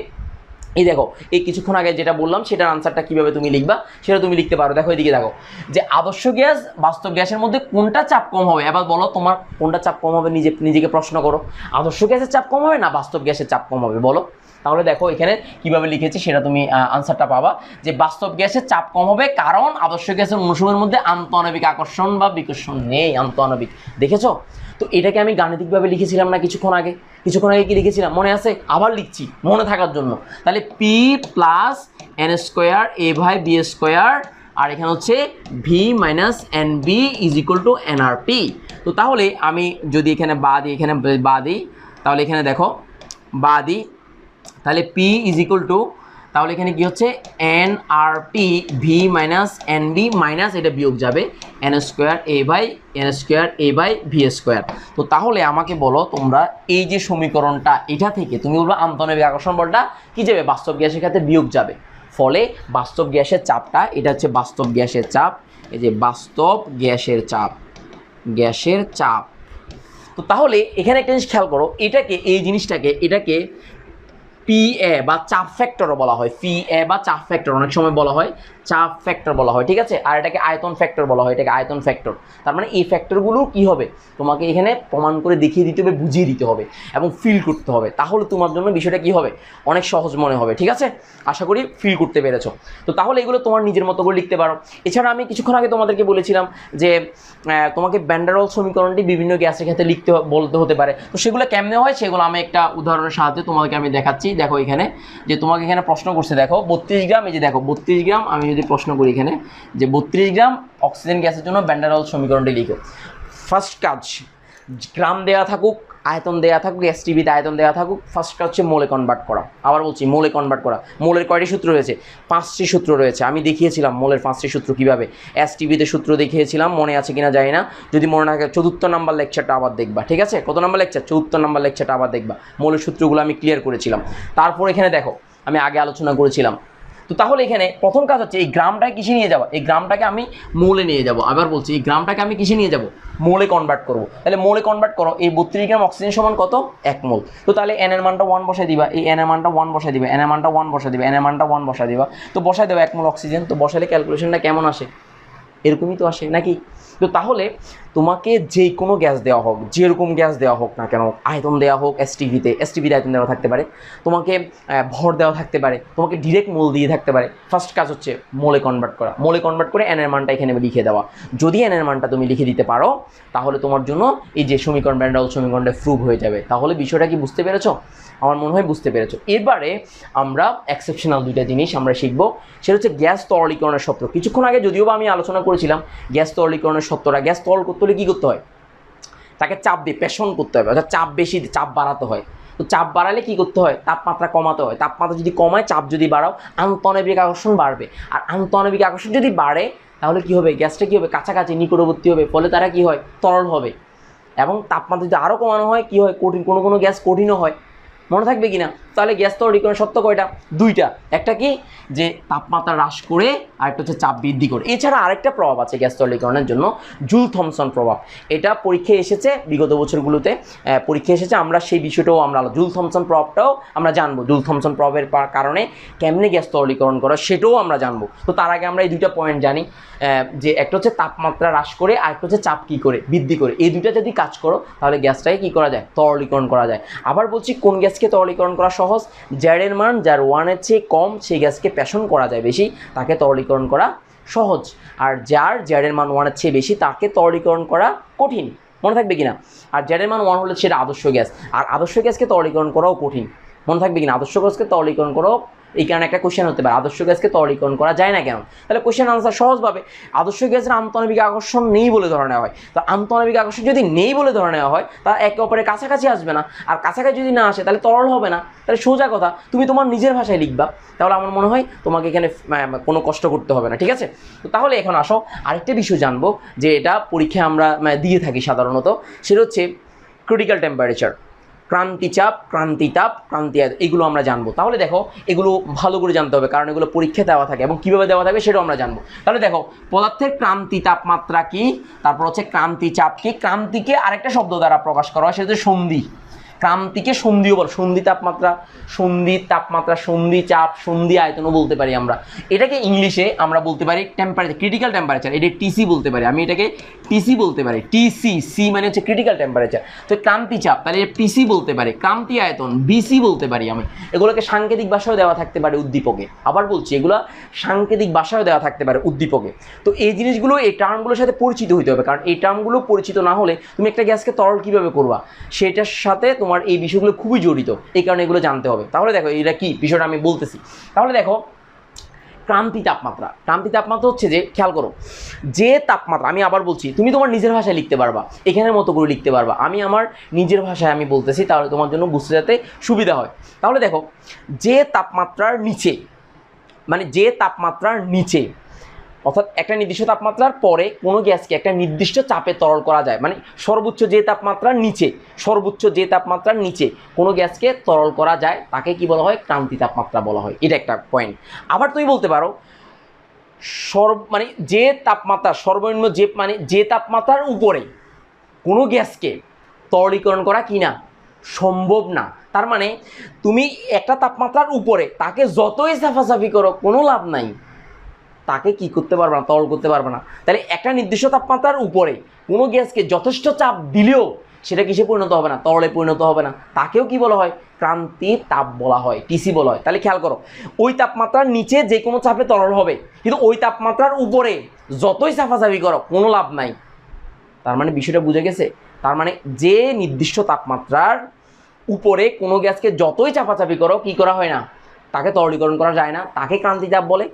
এই দেখো, এই কিছুক্ষণ আগে যেটা বললাম সেটার আনসারটা কীভাবে তুমি লিখবা সেটা তুমি লিখতে পারো। দেখো এদিকে দেখো, যে আদর্শ গ্যাস বাস্তব গ্যাসের মধ্যে কোনটা চাপ কম হবে? এবার বলো তোমার কোনটা চাপ কম হবে, নিজেকে প্রশ্ন করো। আদর্শ গ্যাসের চাপ কম হবে না বাস্তব গ্যাসের চাপ কম হবে, বলো। তাহলে দেখো এখানে কিভাবে লিখেছি সেটা তুমি আনসারটা পাবা, যে বাস্তব গ্যাসের চাপ কম হবে কারণ আদর্শ গ্যাসের অনুষঙ্গের মধ্যে আন্তঃআণবিক আকর্ষণ বা বিকর্ষণ নেই, আন্তঃআণবিক। দেখেছো? তো এটাকে আমি গাণিতিকভাবে লিখেছিলাম না কিছুক্ষণ আগে কি লিখেছিলাম মনে আছে? আবার লিখছি মনে থাকার জন্য। তাহলে P plus N square A by B square, আর এখানে হচ্ছে v minus N B is equal to N r p. তো তাহলে আমি যদি এখানে বা দিই তাহলে এখানে দেখো বা দিই, তাহলে পি ইজ ইকুয়াল টু, তাহলে এখানে কি হচ্ছে n r p v minus N B minus এটা বিয়োগ যাবে n square A by V square. তো তাহলে আমাকে বলো তোমরা, এই যে সমীকরণটা, এটা থেকে তুমি বলবো আন্তঃআণবিক আকর্ষণ বলটা কি যাবে, বাস্তব গ্যাসের ক্ষেত্রে বিয়োগ যাবে। ফলে বাস্তব গ্যাসের চাপটা, এটা হচ্ছে বাস্তব গ্যাসের চাপ, এই যে বাস্তব গ্যাসের চাপ। তো তাহলে এখানে একটা জিনিস খেয়াল করো, এটাকে পি এ বা চাপ ফ্যাক্টরও বলা হয়, পি এ বা চাপ ফ্যাক্টর অনেক সময় বলা হয়, চাপ ফ্যাক্টর বলা হয়, ঠিক আছে? আর এটাকে আয়তন ফ্যাক্টর বলা হয়, এটাকে আয়তন ফ্যাক্টর। তার মানে এই ফ্যাক্টরগুলো কি হবে, তোমাকে এখানে প্রমাণ করে দেখিয়ে দিতে হবে, বুঝিয়ে দিতে হবে এবং ফিল করতে হবে। তাহলে তোমার জন্য বিষয়টা কি হবে, অনেক সহজ মনে হবে, ঠিক আছে? আশা করি ফিল করতে পেরেছো। তো তাহলে এগুলো তোমার নিজের মতো করে লিখতে পারো। এছাড়া আমি কিছুক্ষণ আগে তোমাদেরকে বলেছিলাম যে তোমাকে ভ্যান ডার ওয়ালস সমীকরণটি বিভিন্ন গ্যাসের ক্ষেত্রে বলতে হতে পারে। তো সেগুলো কেমনে হয় সেগুলো আমি একটা উদাহরণের সাহায্যে তোমাদেরকে আমি দেখাচ্ছি। দেখো এখানে যে তোমাকে এখানে প্রশ্ন করছে, দেখো 32 গ্রাম, এই যে দেখো 32 গ্রাম, আমি যদি প্রশ্ন করি এখানে যে 32 গ্রাম অক্সিজেন গ্যাসের জন্য ভ্যান ডার ওয়ালস সমীকরণটি লিখো। ফার্স্ট কাজ, গ্রাম দেওয়া থাকুক, আয়তন দেওয়া থাকুক, এসটিভিতে আয়তন দেওয়া থাকুক, ফার্স্ট কাজ হচ্ছে মোলে কনভার্ট করা। আবার বলছি মোলে কনভার্ট করা। মোলের কয়টি সূত্র রয়েছে? 5টি সূত্র রয়েছে। আমি দেখিয়েছিলাম মোলের 5টি সূত্র কীভাবে, এসটিভিতে সূত্র দেখিয়েছিলাম, মনে আছে কিনা জানি না। যদি মনে না থাকে 4th নাম্বার লেকচারটা আবার দেখবা, ঠিক আছে? কত নাম্বার লেকচার? 4th নাম্বার লেকচারটা আবার দেখবা। মোলের সূত্রগুলো আমি ক্লিয়ার করেছিলাম। তারপর এখানে দেখো, আমি আগে আলোচনা করেছিলাম তো তাহলে এখানে প্রথম কাজ হচ্ছে এই গ্রামটাকে কিসে নিয়ে যাবো, এই গ্রামটাকে আমি মোলে নিয়ে যাব। আবার বলছি এই গ্রামটাকে আমি কিসে নিয়ে যাব, মোলে কনভার্ট করবো। তাহলে মোলে কনভার্ট করো, এই 32 গ্রাম অক্সিজেন সমান কত, 1 মোল। তো তাহলে এন এর মানটা 1 বসাই দিবা, এই এন এর মানটা 1 বসাই দিবা, এন এর মানটা 1 বসাই দিবা, এন এর মানটা 1 বসাই দিবা। তো বসাই দেবো 1 মোল অক্সিজেন। তো বসালে ক্যালকুলেশনটা কেমন আসে, এরকমই তো আসে নাকি। তো তাহলে তোমাকে যে কোনো গ্যাস দেওয়া হোক, যেরকম গ্যাস দেওয়া হোক না কেন, আয়তন দেওয়া হোক এসটিভিতে আয়তন দেওয়া থাকতে পারে, তোমাকে ভর দেওয়া থাকতে পারে, তোমাকে ডিরেক্ট মোল দিয়ে থাকতে পারে। ফার্স্ট কাজ হচ্ছে মোলে কনভার্ট করা, মোলে কনভার্ট করে এন এর মানটা এখানে লিখে দেওয়া। যদি এন এর মানটা তুমি লিখে দিতে পারো তাহলে তোমার জন্য এই যে সমীকরণ ব্যান্ডাল সমীকরণটা প্রুভ হয়ে যাবে। তাহলে বিষয়টা কি বুঝতে পেরেছো, আমার মনে হয় বুঝতে পেরেছো। এবারে আমরা এক্সেপশনাল দুইটা জিনিস আমরা শিখবো, সেটা হচ্ছে গ্যাস তরলীকরণের সূত্র। কিছুক্ষণ আগে যদিও বা আমি আলোচনা করেছিলাম গ্যাস তরলীকরণের সূত্রটা। গ্যাস তরল করতে হলে কী করতে হয়, তাকে চাপ দিয়ে পেষণ করতে হবে, অর্থাৎ চাপ বেশি, চাপ বাড়াতে হয়। তো চাপ বাড়ালে কী করতে হয়, তাপমাত্রা কমাতে হয়। তাপমাত্রা যদি কমায়, চাপ যদি বাড়াও, আন্তঃআণবিক আকর্ষণ বাড়বে। আর আন্তঃআণবিক আকর্ষণ যদি বাড়ে তাহলে কী হবে, গ্যাসটা কী হবে, কাছাকাছি নিকটবর্তী হবে, ফলে তারা কী হয়, তরল হবে। এবং তাপমাত্রা যদি আরও কমানো হয় কী হয়, কঠিন, কোনো কোনো গ্যাস কঠিনও হয়। মনে থাকবে কি না। তাহলে গ্যাস তরলীকরণের সত্য কয়টা, দুইটা। একটা কি, যে তাপমাত্রা হ্রাস করে, আরেকটা হচ্ছে চাপ বৃদ্ধি করে। এছাড়া আরেকটা প্রভাব আছে গ্যাস তরলীকরণের জন্য, জুল থমসন প্রভাব। এটা পরীক্ষায় এসেছে বিগত বছরগুলোতে, পরীক্ষায় এসেছে। আমরা সেই বিষয়টাও আমরা জুল থমসন প্রভাবটাও আমরা জানবো। জুল থমসন প্রভাবের কারণে কেমনে গ্যাস তরলীকরণ করা সেটাও আমরা জানবো। তো তার আগে আমরা এই দুইটা পয়েন্ট জানি, যে একটা হচ্ছে তাপমাত্রা হ্রাস করে, আরেকটা হচ্ছে চাপ কী করে, বৃদ্ধি করে। এই দুইটা যদি কাজ করো তাহলে গ্যাসটাকে কী করা যায়, তরলীকরণ করা যায়। আবার বলছি কোন গ্যাসকে তরলীকরণ করা সহজ, যার এর মান যার 1-এর চেয়ে কম সেই গ্যাসকে পেষণ করা যায় বেশি, তাকে তরলীকরণ করা সহজ। আর যার এর মান 1-এর চেয়ে বেশি তাকে তরলীকরণ করা কঠিন। মনে থাকবে কিনা। আর যার এর মান 1 হলে সেটা আদর্শ গ্যাস, আর আদর্শ গ্যাসকে তরলীকরণ করাও কঠিন। মনে থাকবে কিনা, আদর্শ গ্যাসকে তরলীকরণ করাও, এই কারণে একটা কোশ্চেন হতে পারে আদর্শ গ্যাসকে তরলীকরণ করা যায় না কেন। তাহলে কোশ্চেন আনসার সহজভাবে, আদর্শ গ্যাসের আন্তঃআণবিক আকর্ষণ নেই বলে ধরে নেওয়া হয়। তো আন্তঃআণবিক আকর্ষণ যদি নেই বলে ধরে নেওয়া হয় তা একে অপরের কাছাকাছি আসবে না, আর কাছাকাছি যদি না আসে তাহলে তরল হবে না। তাহলে সোজা কথা, তুমি তোমার নিজের ভাষায় লিখবা, তাহলে আমার মনে হয় তোমাকে এখানে কোনো কষ্ট করতে হবে না, ঠিক আছে। তো তাহলে এখন আসো আরেকটা বিষয় জানবো, যে এটা পরীক্ষায় আমরা দিয়ে থাকি সাধারণত, সেটা হচ্ছে ক্রিটিক্যাল টেম্পারেচার। ক্রান্তিচাপ, ক্রান্তিতাপ, ক্রান্তি আয়তন, এগুলো আমরা জানবো। তাহলে দেখো এগুলো ভালো করে জানতে হবে, কারণ এগুলো পরীক্ষায় দেওয়া থাকে এবং কীভাবে দেওয়া থাকবে সেটাও আমরা জানবো। তাহলে দেখো পদার্থের ক্রান্তি তাপমাত্রা কি, তারপর হচ্ছে ক্রান্তিচাপ কি। ক্রান্তিকে আরেকটা শব্দ দ্বারা প্রকাশ করা হয়, সেটা হচ্ছে সন্ধি। ক্রান্তিকে সন্ধিও বল, সন্ধি তাপমাত্রা, সন্ধি চাপ, সন্ধি আয়তনও বলতে পারি আমরা। এটাকে ইংলিশে আমরা বলতে পারি টেম্পারেচার, ক্রিটিক্যাল টেম্পারেচার, এটা টিসি বলতে পারি। আমি এটাকে টিসি বলতে পারি, টিসি, সি মানে হচ্ছে ক্রিটিক্যাল টেম্পারেচার। তো ক্রান্তি চাপ তাহলে টিসি বলতে পারি, ক্রান্তি আয়তন বিসি বলতে পারি আমি। এগুলোকে সাংকেতিক ভাষায় দেওয়া থাকতে পারে উদ্দীপকে। আবার বলছি এগুলো সাংকেতিক ভাষায় দেওয়া থাকতে পারে উদ্দীপকে। তো এই জিনিসগুলো, এই টার্মগুলোর সাথে পরিচিত হতে হবে, কারণ এই টার্মগুলো পরিচিত না হলে তুমি একটা গ্যাসকে তরল কীভাবে করবা সেটার সাথে তোমার এই বিষয়গুলো খুবই জড়িত, এই কারণে এগুলো জানতে হবে। তাহলে দেখো এটা কি বিষয়টা আমি বলতেছি। তাহলে দেখো ক্রান্তি তাপমাত্রা, ক্রান্তি তাপমাত্রা হচ্ছে যে, খেয়াল করো, যে তাপমাত্রা, আমি আবার বলছি তুমি তোমার নিজের ভাষায় লিখতে পারবা, এখানের মতো করে লিখতে পারবা। আমি আমার নিজের ভাষায় আমি বলতেছি, তাহলে তোমার জন্য বুঝতে যাতে সুবিধা হয়। তাহলে দেখো যে তাপমাত্রার নিচে, মানে যে তাপমাত্রার নিচে, অর্থাৎ একটা নির্দিষ্ট তাপমাত্রার পরে কোনো গ্যাসকে একটা নির্দিষ্ট চাপে তরল করা যায়, মানে সর্বোচ্চ যে তাপমাত্রার নিচে কোনো গ্যাসকে তরল করা যায় তাকে কি বলা হয়, ক্রান্তি তাপমাত্রা বলা হয়। এটা একটা পয়েন্ট। আবার তুমি বলতে পারো মানে যে তাপমাত্রা সর্বনিম্ন, যে তাপমাত্রার উপরে কোনো গ্যাসকে তরলীকরণ করা কি না, সম্ভব না। তার মানে তুমি একটা তাপমাত্রার উপরে তাকে যতই সাফাসাফি করো কোনো লাভ নাই, তাকে কি করতে পারবে না, তরল করতে পারবে না। তাহলে একটা নির্দিষ্ট তাপমাত্রার উপরে কোনো গ্যাসকে যথেষ্ট চাপ দিলেও সেটা কিসে পরিণত হবে না, তরলে পরিণত হবে না, তাকেও কি বলা হয়, ক্রান্তি তাপ বলা হয়, টিসি বলা হয়। তাহলে খেয়াল করো, ওই তাপমাত্রার নিচে যে কোনো চাপে তরল হবে, কিন্তু ওই তাপমাত্রার উপরে যতই সাফাসাফি করো কোনো লাভ নাই। তার মানে বিষয়টা বুঝে গেছে। তার মানে যে নির্দিষ্ট তাপমাত্রার উপরে কোনো গ্যাসকে যতই চাপাচাপি করো কি করা হয় না, তাকে তরলীকরণ করা যায় না, তাকে ক্রান্তি তাপ বলে।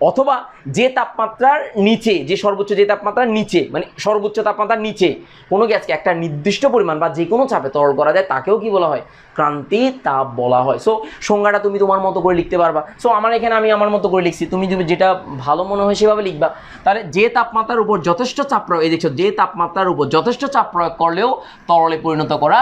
অথবা যে তাপমাত্রার নিচে, যে সর্বোচ্চ যে তাপমাত্রার নিচে, মানে সর্বোচ্চ তাপমাত্রার নিচে কোনো গ্যাসকে একটা নির্দিষ্ট পরিমাণ বা যে কোনো চাপে তরল করা যায়, তাকেও কি বলা হয়, ক্রান্তি তাপ বলা হয়। সো সংজ্ঞাটা তুমি তোমার মতো করে লিখতে পারবা। সো আমার এখানে আমি আমার মতো করে লিখছি, তুমি যেটা ভালো মনে হয় সেভাবে লিখবা। তাহলে যে তাপমাত্রার উপর যথেষ্ট চাপ প্রয়োগ, এই দেখছো, যে তাপমাত্রার উপর যথেষ্ট চাপ প্রয়োগ করলেও তরলে পরিণত করা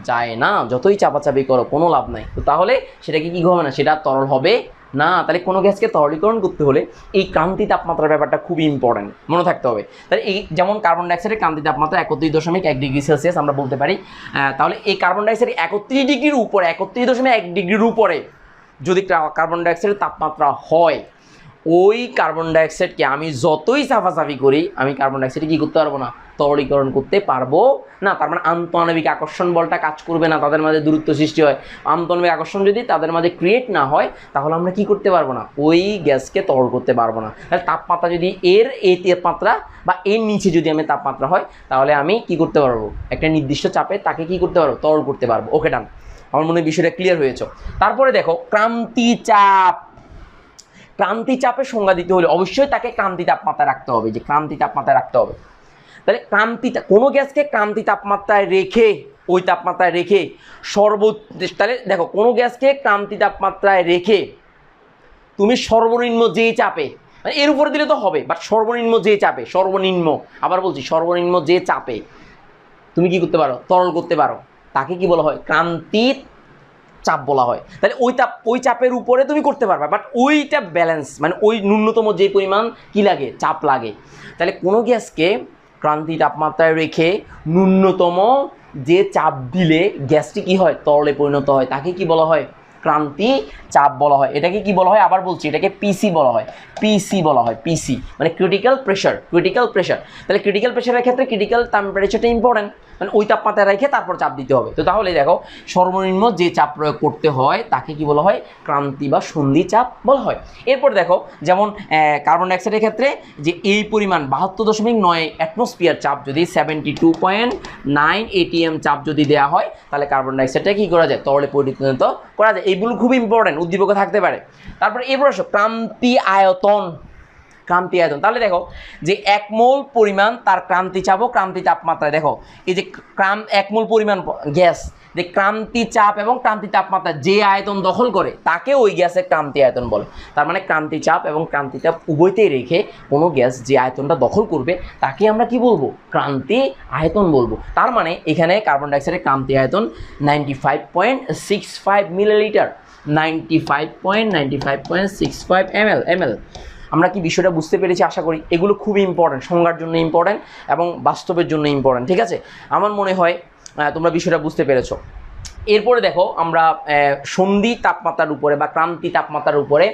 যায় না, যতই চাপাচাপি করো কোনো লাভ নাই। তো তাহলে সেটাকে কি হবে না, সেটা তরল হবে না, তাহলে কোনো গ্যাসকে তরলীকরণ করতে হলে এই ক্রান্তি তাপমাত্রার ব্যাপারটা খুবই ইম্পর্ট্যান্ট, মনে থাকতে হবে। তাহলে এই যেমন কার্বন ডাইঅক্সাইডের ক্রান্তি তাপমাত্রা 31.1 ডিগ্রি সেলসিয়াস আমরা বলতে পারি। তাহলে এই কার্বন ডাইঅক্সাইড 31 ডিগ্রির উপরে, 31.1 ডিগ্রির উপরে যদি কার্বন ডাইঅক্সাইডের তাপমাত্রা হয়, ওই কার্বন ডাইঅক্সাইডকে আমি যতই সাফাসাফি করি, আমি কার্বন ডাইঅক্সাইডকে কী করতে পারবো না, তরলীকরণ করতে পারবো না। তার মানে আন্তঃআণবিক আকর্ষণ বলটা কাজ করবে না, তাদের মাঝে দূরত্ব সৃষ্টি হয়। আন্তঃআণবিক আকর্ষণ যদি তাদের মাঝে ক্রিয়েট না হয়, তাহলে আমরা কি করতে পারবো না, ওই গ্যাসকে তরল করতে পারবো না। তাহলে তাপমাত্রা যদি এই তাপমাত্রা বা এর নিচে যদি আমি তাপমাত্রা হয়, তাহলে আমি কি করতে পারবো, একটা নির্দিষ্ট চাপে তাকে কি করতে পারবো, তরল করতে পারবো। ওকে, ডান। আমার মনে হয় বিষয়টা ক্লিয়ার হয়েছে। তারপরে দেখো ক্রান্তি চাপ। ক্রান্তি চাপের সংজ্ঞা দিতে হলে অবশ্যই তাকে ক্রান্তি তাপমাত্রা রাখতে হবে, যে ক্রান্তি তাপমাত্রায় রাখতে হবে। তাহলে কোনো গ্যাসকে ক্রান্তি তাপমাত্রায় রেখে, ওই তাপমাত্রায় রেখে তাহলে দেখো কোনো গ্যাসকে ক্রান্তি তাপমাত্রায় রেখে তুমি সর্বনিম্ন যে চাপে, মানে এর উপরে দিলে তো হবে, বাট সর্বনিম্ন যে চাপে, সর্বনিম্ন, আবার বলছি সর্বনিম্ন যে চাপে তুমি কি করতে পারো, তরল করতে পারো, তাকে কি বলা হয়, ক্রান্তি চাপ বলা হয়। তাহলে ওই চাপের উপরে তুমি করতে পারবে, বাট ওইটা ব্যালেন্স, মানে ওই ন্যূনতম যে পরিমাণ কি লাগে, চাপ লাগে। তাহলে কোনো গ্যাসকে ক্রান্তি তাপমাত্রায় রেখে ন্যূনতম যে চাপ দিলে গ্যাসটি কি হয়, তরলে পরিণত হয়, তাকে কি বলা হয়, ক্রান্তি চাপ বলা হয়। এটাকে কি বলা হয়, আবার বলছি, এটাকে পিসি বলা হয়, পিসি বলা হয়, পিসি মানে ক্রিটিক্যাল প্রেশার, ক্রিটিক্যাল প্রেশার। তাহলে ক্রিটিক্যাল প্রেশারের ক্ষেত্রে ক্রিটিক্যাল টেম্পারেচারটা ইম্পর্টেন্ট, মানে ওই তাপমাত্রায় রেখে তারপর চাপ দিতে হবে। তো তাহলে দেখো সর্বনিম্ন যে চাপ প্রয়োগ করতে হয় তাকে কি বলা হয়, ক্রান্তি বা সন্ধি চাপ বলা হয়। এরপর দেখো যেমন কার্বন ডাইঅক্সাইডের ক্ষেত্রে যে এই পরিমাণ 72.9 অ্যাটমসফিয়ার চাপ যদি 72.9 ATM চাপ যদি দেওয়া হয়, তাহলে কার্বন ডাইঅক্সাইডটা কী করা যায়, তরলে পরিণত করা যায়। এইগুলো খুব ইম্পর্টেন্ট, উদ্দীপকে থাকতে পারে। তারপরে এরপর আসো ক্রান্তি আয়তন। ক্রান্তি আয়তন, তাহলে দেখো যে 1 মোল পরিমাণ তার ক্রান্তি চাপ ও ক্রান্তি তাপমাত্রায়, দেখো এই যে 1 মোল পরিমাণ গ্যাস যে ক্রান্তি চাপ এবং ক্রান্তি তাপমাত্রা যে আয়তন দখল করে, তাকে ওই গ্যাসের ক্রান্তি আয়তন বলে। তার মানে ক্রান্তি চাপ এবং ক্রান্তি তাপ উভয়তেই রেখে কোনো গ্যাস যে আয়তনটা দখল করবে, তাকে আমরা কি বলবো, ক্রান্তি আয়তন বলবো। তার মানে এখানে কার্বন ডাইঅক্সাইডের ক্রান্তি আয়তন 95.65 মিলিলিটার, 95.65 ml। আমরা কি বিষয়টা বুঝতে পেরেছি আশা করি। এগুলো খুবই ইম্পর্ট্যান্ট, সংজ্ঞার জন্য ইম্পর্ট্যান্ট এবং বাস্তবের জন্য ইম্পর্ট্যান্ট, ঠিক আছে। আমার মনে হয় তোমরা বিষয়টা বুঝতে পেরেছো। এরপরে দেখো আমরা সন্ধি তাপমাত্রার উপরে বা ক্রান্তি তাপমাত্রার উপরে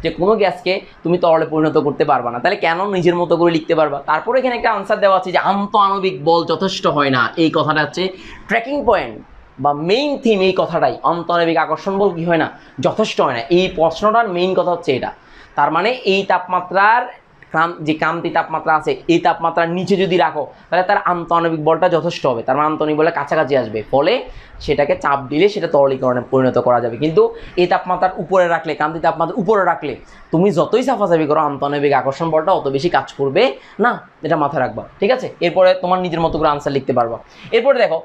যে কোনো গ্যাসকে তুমি তরলে পরিণত করতে পারবা না, তাহলে কেন নিজের মতো করে লিখতে পারবা। তারপরে এখানে একটা আনসার দেওয়া আছে যে আন্তঃআণবিক বল যথেষ্ট হয় না। এই কথাটা হচ্ছে ট্র্যাকিং পয়েন্ট বা মেইন থিম, এই কথাটাই, আন্তঃআণবিক আকর্ষণ বল কি হয় না, যথেষ্ট হয় না। এই প্রশ্নটার মেইন কথা হচ্ছে এটা। তার মানে এই তাপমাত্রার যে ক্রান্তি তাপমাত্রা আছে, এই তাপমাত্রার নিচে যদি রাখো, তাহলে তার আন্তঃআণবিক বলটা যথেষ্ট হবে, তার মানে আন্তঃআণবিক বলের কাছাকাছি আসবে, ফলে সেটাকে চাপ দিলে সেটা তরলীকরণে পরিণত করা যাবে। কিন্তু এই তাপমাত্রার উপরে রাখলে, ক্রান্তি তাপমাত্রার উপরে রাখলে তুমি যতই সাফাসাফি করো, আন্তঃআণবিক আকর্ষণ বলটা অত বেশি কাজ করবে না, এটা মাথায় রাখবা, ঠিক আছে। এরপরে তোমার নিজের মতো করে আনসার লিখতে পারবা। এরপরে দেখো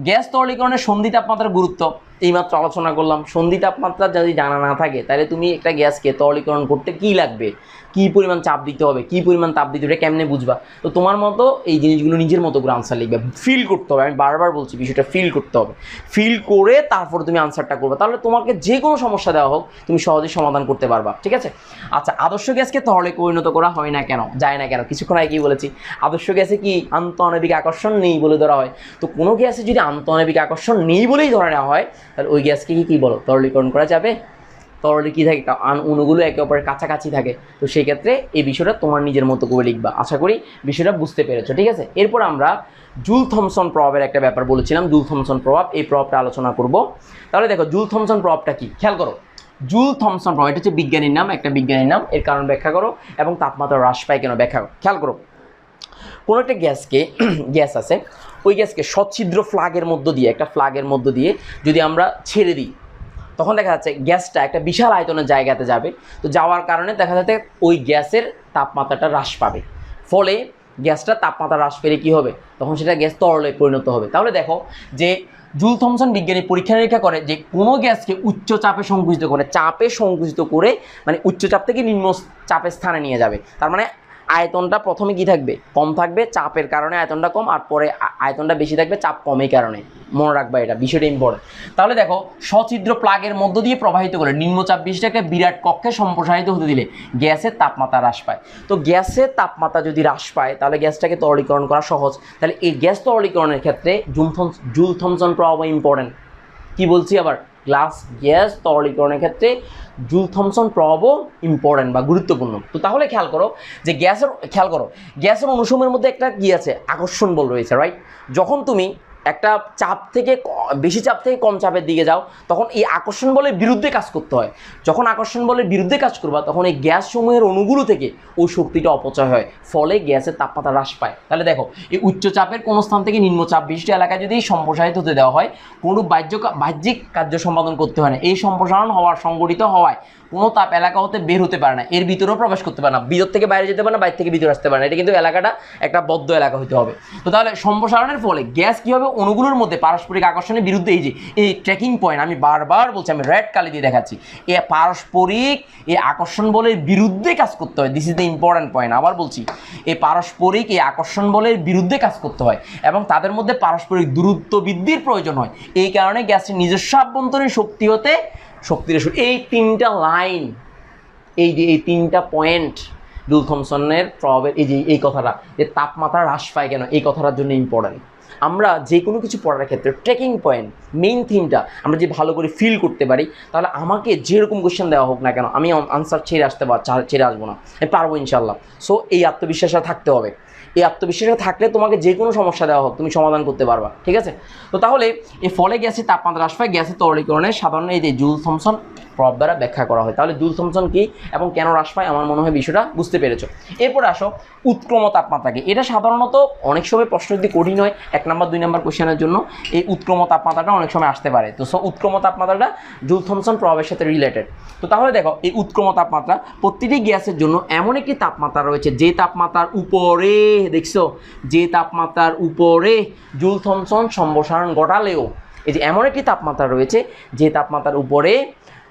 গ্যাস তরলীকরণের সন্ধি তাপমাত্রার গুরুত্ব এইমাত্র আলোচনা করলাম। সন্ধি তাপমাত্রা যদি জানা না থাকে, তাহলে তুমি একটা গ্যাসকে তরলীকরণ করতে কী লাগবে, কী পরিমাণ চাপ দিতে হবে, কী পরিমাণ তাপ দিতে হবে, কেমনে বুঝবা। তো তোমার মতো এই জিনিসগুলো নিজের মতো করে আনসার লিখবে, ফিল করতে হবে। আমি বারবার বলছি বিষয়টা ফিল করতে হবে, ফিল করে তারপর তুমি আনসারটা করবে, তাহলে তোমাকে যে কোনো সমস্যা দেওয়া হোক তুমি সহজেই সমাধান করতে পারবা, ঠিক আছে। আচ্ছা, আদর্শ গ্যাসকে তরলে পরিণত করা হয় না কেন, যায় না কেন, কিছুক্ষণ আগে কি বলেছি, আদর্শ গ্যাসে কি আন্তঃআণবিক আকর্ষণ নেই বলে ধরা হয়। তো কোনো গ্যাসে যদি আন্তঃআণবিক আকর্ষণ নেই বলেই ধরে নেওয়া হয়, তাহলে ওই গ্যাসকে কি বলো, তরলীকরণ করা যাবে। তরলে কী থাকে, অণুগুলো একে অপরের কাছাকাছি থাকে। তো সেই ক্ষেত্রে এই বিষয়টা তোমার নিজের মতো করে লিখবা। আশা করি বিষয়টা বুঝতে পেরেছো, ঠিক আছে। এরপর আমরা জুল থমসন প্রভাবের একটা ব্যাপার বলেছিলাম, জুল থমসন প্রভাব, এই প্রভাবটা আলোচনা করব। তাহলে দেখো জুল থমসন প্রভাবটা কি, খেয়াল করো। জুল থমসন প্রভাব, এটা হচ্ছে বিজ্ঞানীর নাম, একটা বিজ্ঞানীর নাম, এর কারণ ব্যাখ্যা করো এবং তাপমাত্রা হ্রাস পায় কেন ব্যাখ্যা করো। খেয়াল করো, কোনো একটা গ্যাস আছে, ওই গ্যাসকে সচ্ছিদ্র ফ্লাগের মধ্য দিয়ে, একটা ফ্লাগের মধ্য দিয়ে যদি আমরা ছেড়ে দিই, তখন দেখা যাচ্ছে গ্যাসটা একটা বিশাল আয়তনের জায়গাতে যাবে। তো যাওয়ার কারণে দেখা যাচ্ছে ওই গ্যাসের তাপমাত্রাটা হ্রাস পাবে, ফলে গ্যাসটা তাপমাত্রা হ্রাস পেলে কী হবে, তখন সেটা গ্যাস তরলে পরিণত হবে। তাহলে দেখো যে জুল থমসন বিজ্ঞানী পরীক্ষা নিরীক্ষা করে যে কোনো গ্যাসকে উচ্চ চাপে সংকুচিত করে, মানে উচ্চ চাপ থেকে নিম্ন চাপের স্থানে নিয়ে যাবে। তার মানে আয়তনটা প্রথমে কি থাকবে, কম থাকবে, চাপের কারণে আয়তনটা কম, আর পরে আয়তনটা বেশি থাকবে চাপ কমের কারণে। মনে রাখবা এটা, বিষয়টা ইম্পর্টেন্ট। তাহলে দেখো, সছিদ্র প্লাগের মধ্য দিয়ে প্রবাহিত করে নিম্নচাপ বিশিষ্ট বিরাট কক্ষে সম্প্রসারিত হতে দিলে গ্যাসের তাপমাত্রা হ্রাস পায়। তো গ্যাসের তাপমাত্রা যদি হ্রাস পায় তাহলে গ্যাসটাকে তরলীকরণ করা সহজ। তাহলে এই গ্যাস তরলীকরণের ক্ষেত্রে জুল থমসন প্রভাব ইম্পর্টেন্ট। কি বলছি আবার, গ্যাস তরলীকরণের ক্ষেত্রে জুল থমসন প্রভাবও ইম্পর্টেন্ট বা গুরুত্বপূর্ণ। তো তাহলে খেয়াল করো গ্যাসের অনুসমূহের মধ্যে একটা কি আছে, আকর্ষণ বল রয়েছে, রাইট? যখন তুমি একটা চাপ থেকে বেশি চাপ থেকে কম চাপের দিকে যাও তখন এই আকর্ষণ বলের বিরুদ্ধে কাজ করতে হয়। যখন আকর্ষণ বলের বিরুদ্ধে কাজ করবা তখন এই গ্যাস সমূহের অণুগুলো থেকে ওই শক্তিটা অপচয় হয়, ফলে গ্যাসের তাপমাত্রা হ্রাস পায়। তাহলে দেখো, এই উচ্চ চাপের কোনো স্থান থেকে নিম্নচাপ বিশিষ্ট এলাকায় যদি সম্প্রসারিত হতে দেওয়া হয়, কোনো বাহ্যিক কার্য সম্পাদন করতে হয় না। এই সম্প্রসারণ সংগঠিত হওয়ায় কোনো তাপ এলাকা হতে বের হতে পারে না, এর ভিতরেও প্রবেশ করতে পারে না, ভিতর থেকে বাইরে যেতে পারে না, বাইরে থেকে ভিতরে আসতে পারে না। এটা কিন্তু এলাকাটা একটা বদ্ধ এলাকা হতে হবে। তো তাহলে সম্প্রসারণের ফলে গ্যাস কী হবে, অণুগুলোর মধ্যে পারস্পরিক আকর্ষণের বিরুদ্ধে এই ট্র্যাকিং পয়েন্ট, আমি বারবার বলছি, আমি রেড কালি দিয়ে দেখাচ্ছি, এই পারস্পরিক এই আকর্ষণ বলের বিরুদ্ধে কাজ করতে হয়। This is the important point. আবার বলছি, এই পারস্পরিক এই আকর্ষণ বলের বিরুদ্ধে কাজ করতে হয় এবং তাদের মধ্যে পারস্পরিক দূরত্ব বৃদ্ধির প্রয়োজন হয়। এই কারণে গ্যাসের নিজস্ব আভ্যন্তরীণ শক্তি হতে এই তিনটা লাইন, এই তিনটা পয়েন্ট জুল থমসনের প্রভাবের এই কথাটা, যে তাপমাত্রা হ্রাস পায় কেন, এই কথাটার জন্য ইম্পর্টেন্ট। আমরা যে কোনো কিছু পড়ার ক্ষেত্রে ট্রেকিং পয়েন্ট, মেইন থিমটা আমরা যে ভালো করে ফিল করতে পারি, তাহলে আমাকে যেরকম কোয়েশ্চেন দেওয়া হোক না কেন আমি আনসার ছেড়ে আসবো না, আমি পারবো ইনশাল্লাহ। সো এই আত্মবিশ্বাসটা থাকতে হবে। এই আত্মবিশ্বাসটা থাকলে তোমাকে যে কোনো সমস্যা দেওয়া হোক তুমি সমাধান করতে পারবা, ঠিক আছে? তো তাহলে এর ফলে গ্যাসের তাপমাত্রা হ্রাস পায়, গ্যাসের তরলীকরণে সাধারণ এই যে জুল থমসন প্রভাব দ্বারা ব্যাখ্যা করা হয়। তাহলে জুল থমসন কি এবং কেন হ্রাস পায় আমার মনে হয় বিষয়টা বুঝতে পেরেছো। এরপরে আসো উৎক্রম তাপমাত্রাকে। এটা সাধারণত অনেক সময় প্রশ্ন যদি কঠিন হয় 1 নম্বর 2 নম্বর কোশ্চেনের জন্য এই উৎক্রম তাপমাত্রাটা অনেক সময় আসতে পারে। তো উৎক্রম তাপমাত্রাটা জুল থমসন প্রভাবের সাথে রিলেটেড। তো তাহলে দেখো, এই উৎক্রম তাপমাত্রা প্রতিটি গ্যাসের জন্য এমন একটি তাপমাত্রা রয়েছে যে তাপমাত্রার উপরে, দেখছো, যে তাপমাত্রার উপরে জুল থমসন সম্প্রসারণ ঘটালেও, এই যে এমন একটি তাপমাত্রা রয়েছে যে তাপমাত্রার উপরে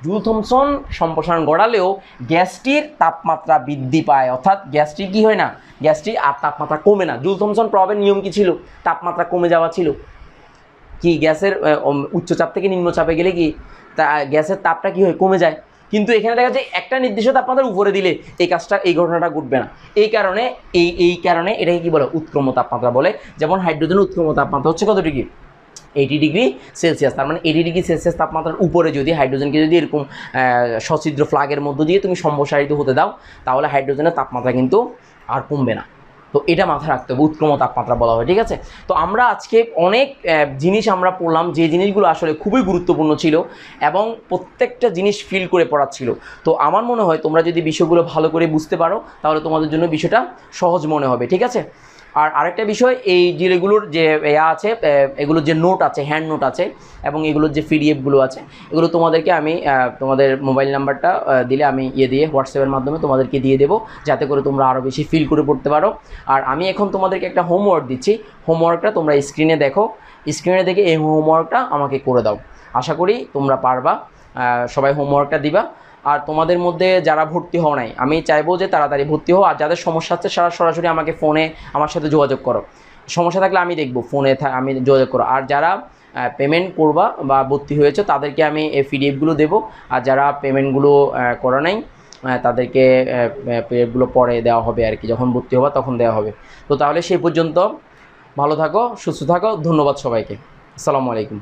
জুল থমসন সম্প্রসারণ ঘটালেও গ্যাসটির তাপমাত্রা বৃদ্ধি পায়। অর্থাৎ গ্যাসটি কি হয় না, গ্যাসটির আর তাপমাত্রা কমে না। জুল থমসন প্রভাবের নিয়ম কি ছিল, তাপমাত্রা কমে যাওয়া ছিল। কি গ্যাসের উচ্চচাপ থেকে নিম্নচাপে গেলে কি গ্যাসের তাপটা কি হয়, কমে যায়। কিন্তু এখানে দেখা যায় একটা নির্দিষ্ট তাপমাত্রার উপরে দিলে এই ঘটনাটা ঘটবে না। এই কারণে এটাকে কি বলে, উৎক্রম তাপমাত্রা বলে। যেমন হাইড্রোজেনের উৎক্রম তাপমাত্রা হচ্ছে কত ডিগ্রি, 80 ডিগ্রি সেলসিয়াস। তার মানে 80 ডিগ্রি সেলসিয়াস তাপমাত্রার উপরে যদি হাইড্রোজেনকে যদি এরকম সছিদ্র ফ্লাগের মধ্য দিয়ে তুমি সম্প্রসারিত হতে দাও, তাহলে হাইড্রোজেনের তাপমাত্রা কিন্তু আর কমবে না। তো এটা মাথায় রাখতে হবে, উৎক্রম তাপমাত্রা বলা হয়, ঠিক আছে? তো আমরা আজকে অনেক জিনিস আমরা পড়লাম, যে জিনিসগুলো আসলে খুবই গুরুত্বপূর্ণ ছিল এবং প্রত্যেকটা জিনিস ফিল করে পড়াচ্ছিল। তো আমার মনে হয় তোমরা যদি বিষয়গুলো ভালো করে বুঝতে পারো তাহলে তোমাদের জন্য বিষয়টা সহজ মনে হবে, ঠিক আছে? আর আরেকটা বিষয়, এই যেগুলোর যে আছে, এগুলোর যে নোট আছে, হ্যান্ড নোট আছে এবং এগুলোর যে পিডিএফগুলো আছে, এগুলো তোমাদেরকে আমি তোমাদের মোবাইল নাম্বারটা দিলে আমি দিয়ে হোয়াটসঅ্যাপের মাধ্যমে তোমাদেরকে দিয়ে দেবো, যাতে করে তোমরা আরও বেশি ফিল করে পড়তে পারো। আর আমি এখন তোমাদেরকে একটা হোমওয়ার্ক দিচ্ছি, হোমওয়ার্কটা তোমরা স্ক্রিনে দেখো, স্ক্রিনে দেখে এই হোমওয়ার্কটা আমাকে করে দাও। আশা করি তোমরা পারবা, সবাই হোমওয়ার্কটা দিবা। আর তোমাদের মধ্যে যারা ভর্তি হও নাই, আমি চাইবো যে তাড়াতাড়ি ভর্তি হও। আর যাদের সমস্যা হচ্ছে সরাসরি আমাকে ফোনে আমার সাথে যোগাযোগ করো, সমস্যা থাকলে আমি দেখবো, ফোনে আমি যোগাযোগ করো। আর যারা পেমেন্ট করবা বা ভর্তি হয়েছে তাদেরকে আমি এই পিডিএফগুলো দেবো, আর যারা পেমেন্টগুলো করা নাই তাদেরকে পিডিএফগুলো পরে দেওয়া হবে আর কি, যখন ভর্তি হবা তখন দেওয়া হবে। তো তাহলে সেই পর্যন্ত ভালো থাকো, সুস্থ থাকো, ধন্যবাদ সবাইকে, আসসালামু আলাইকুম।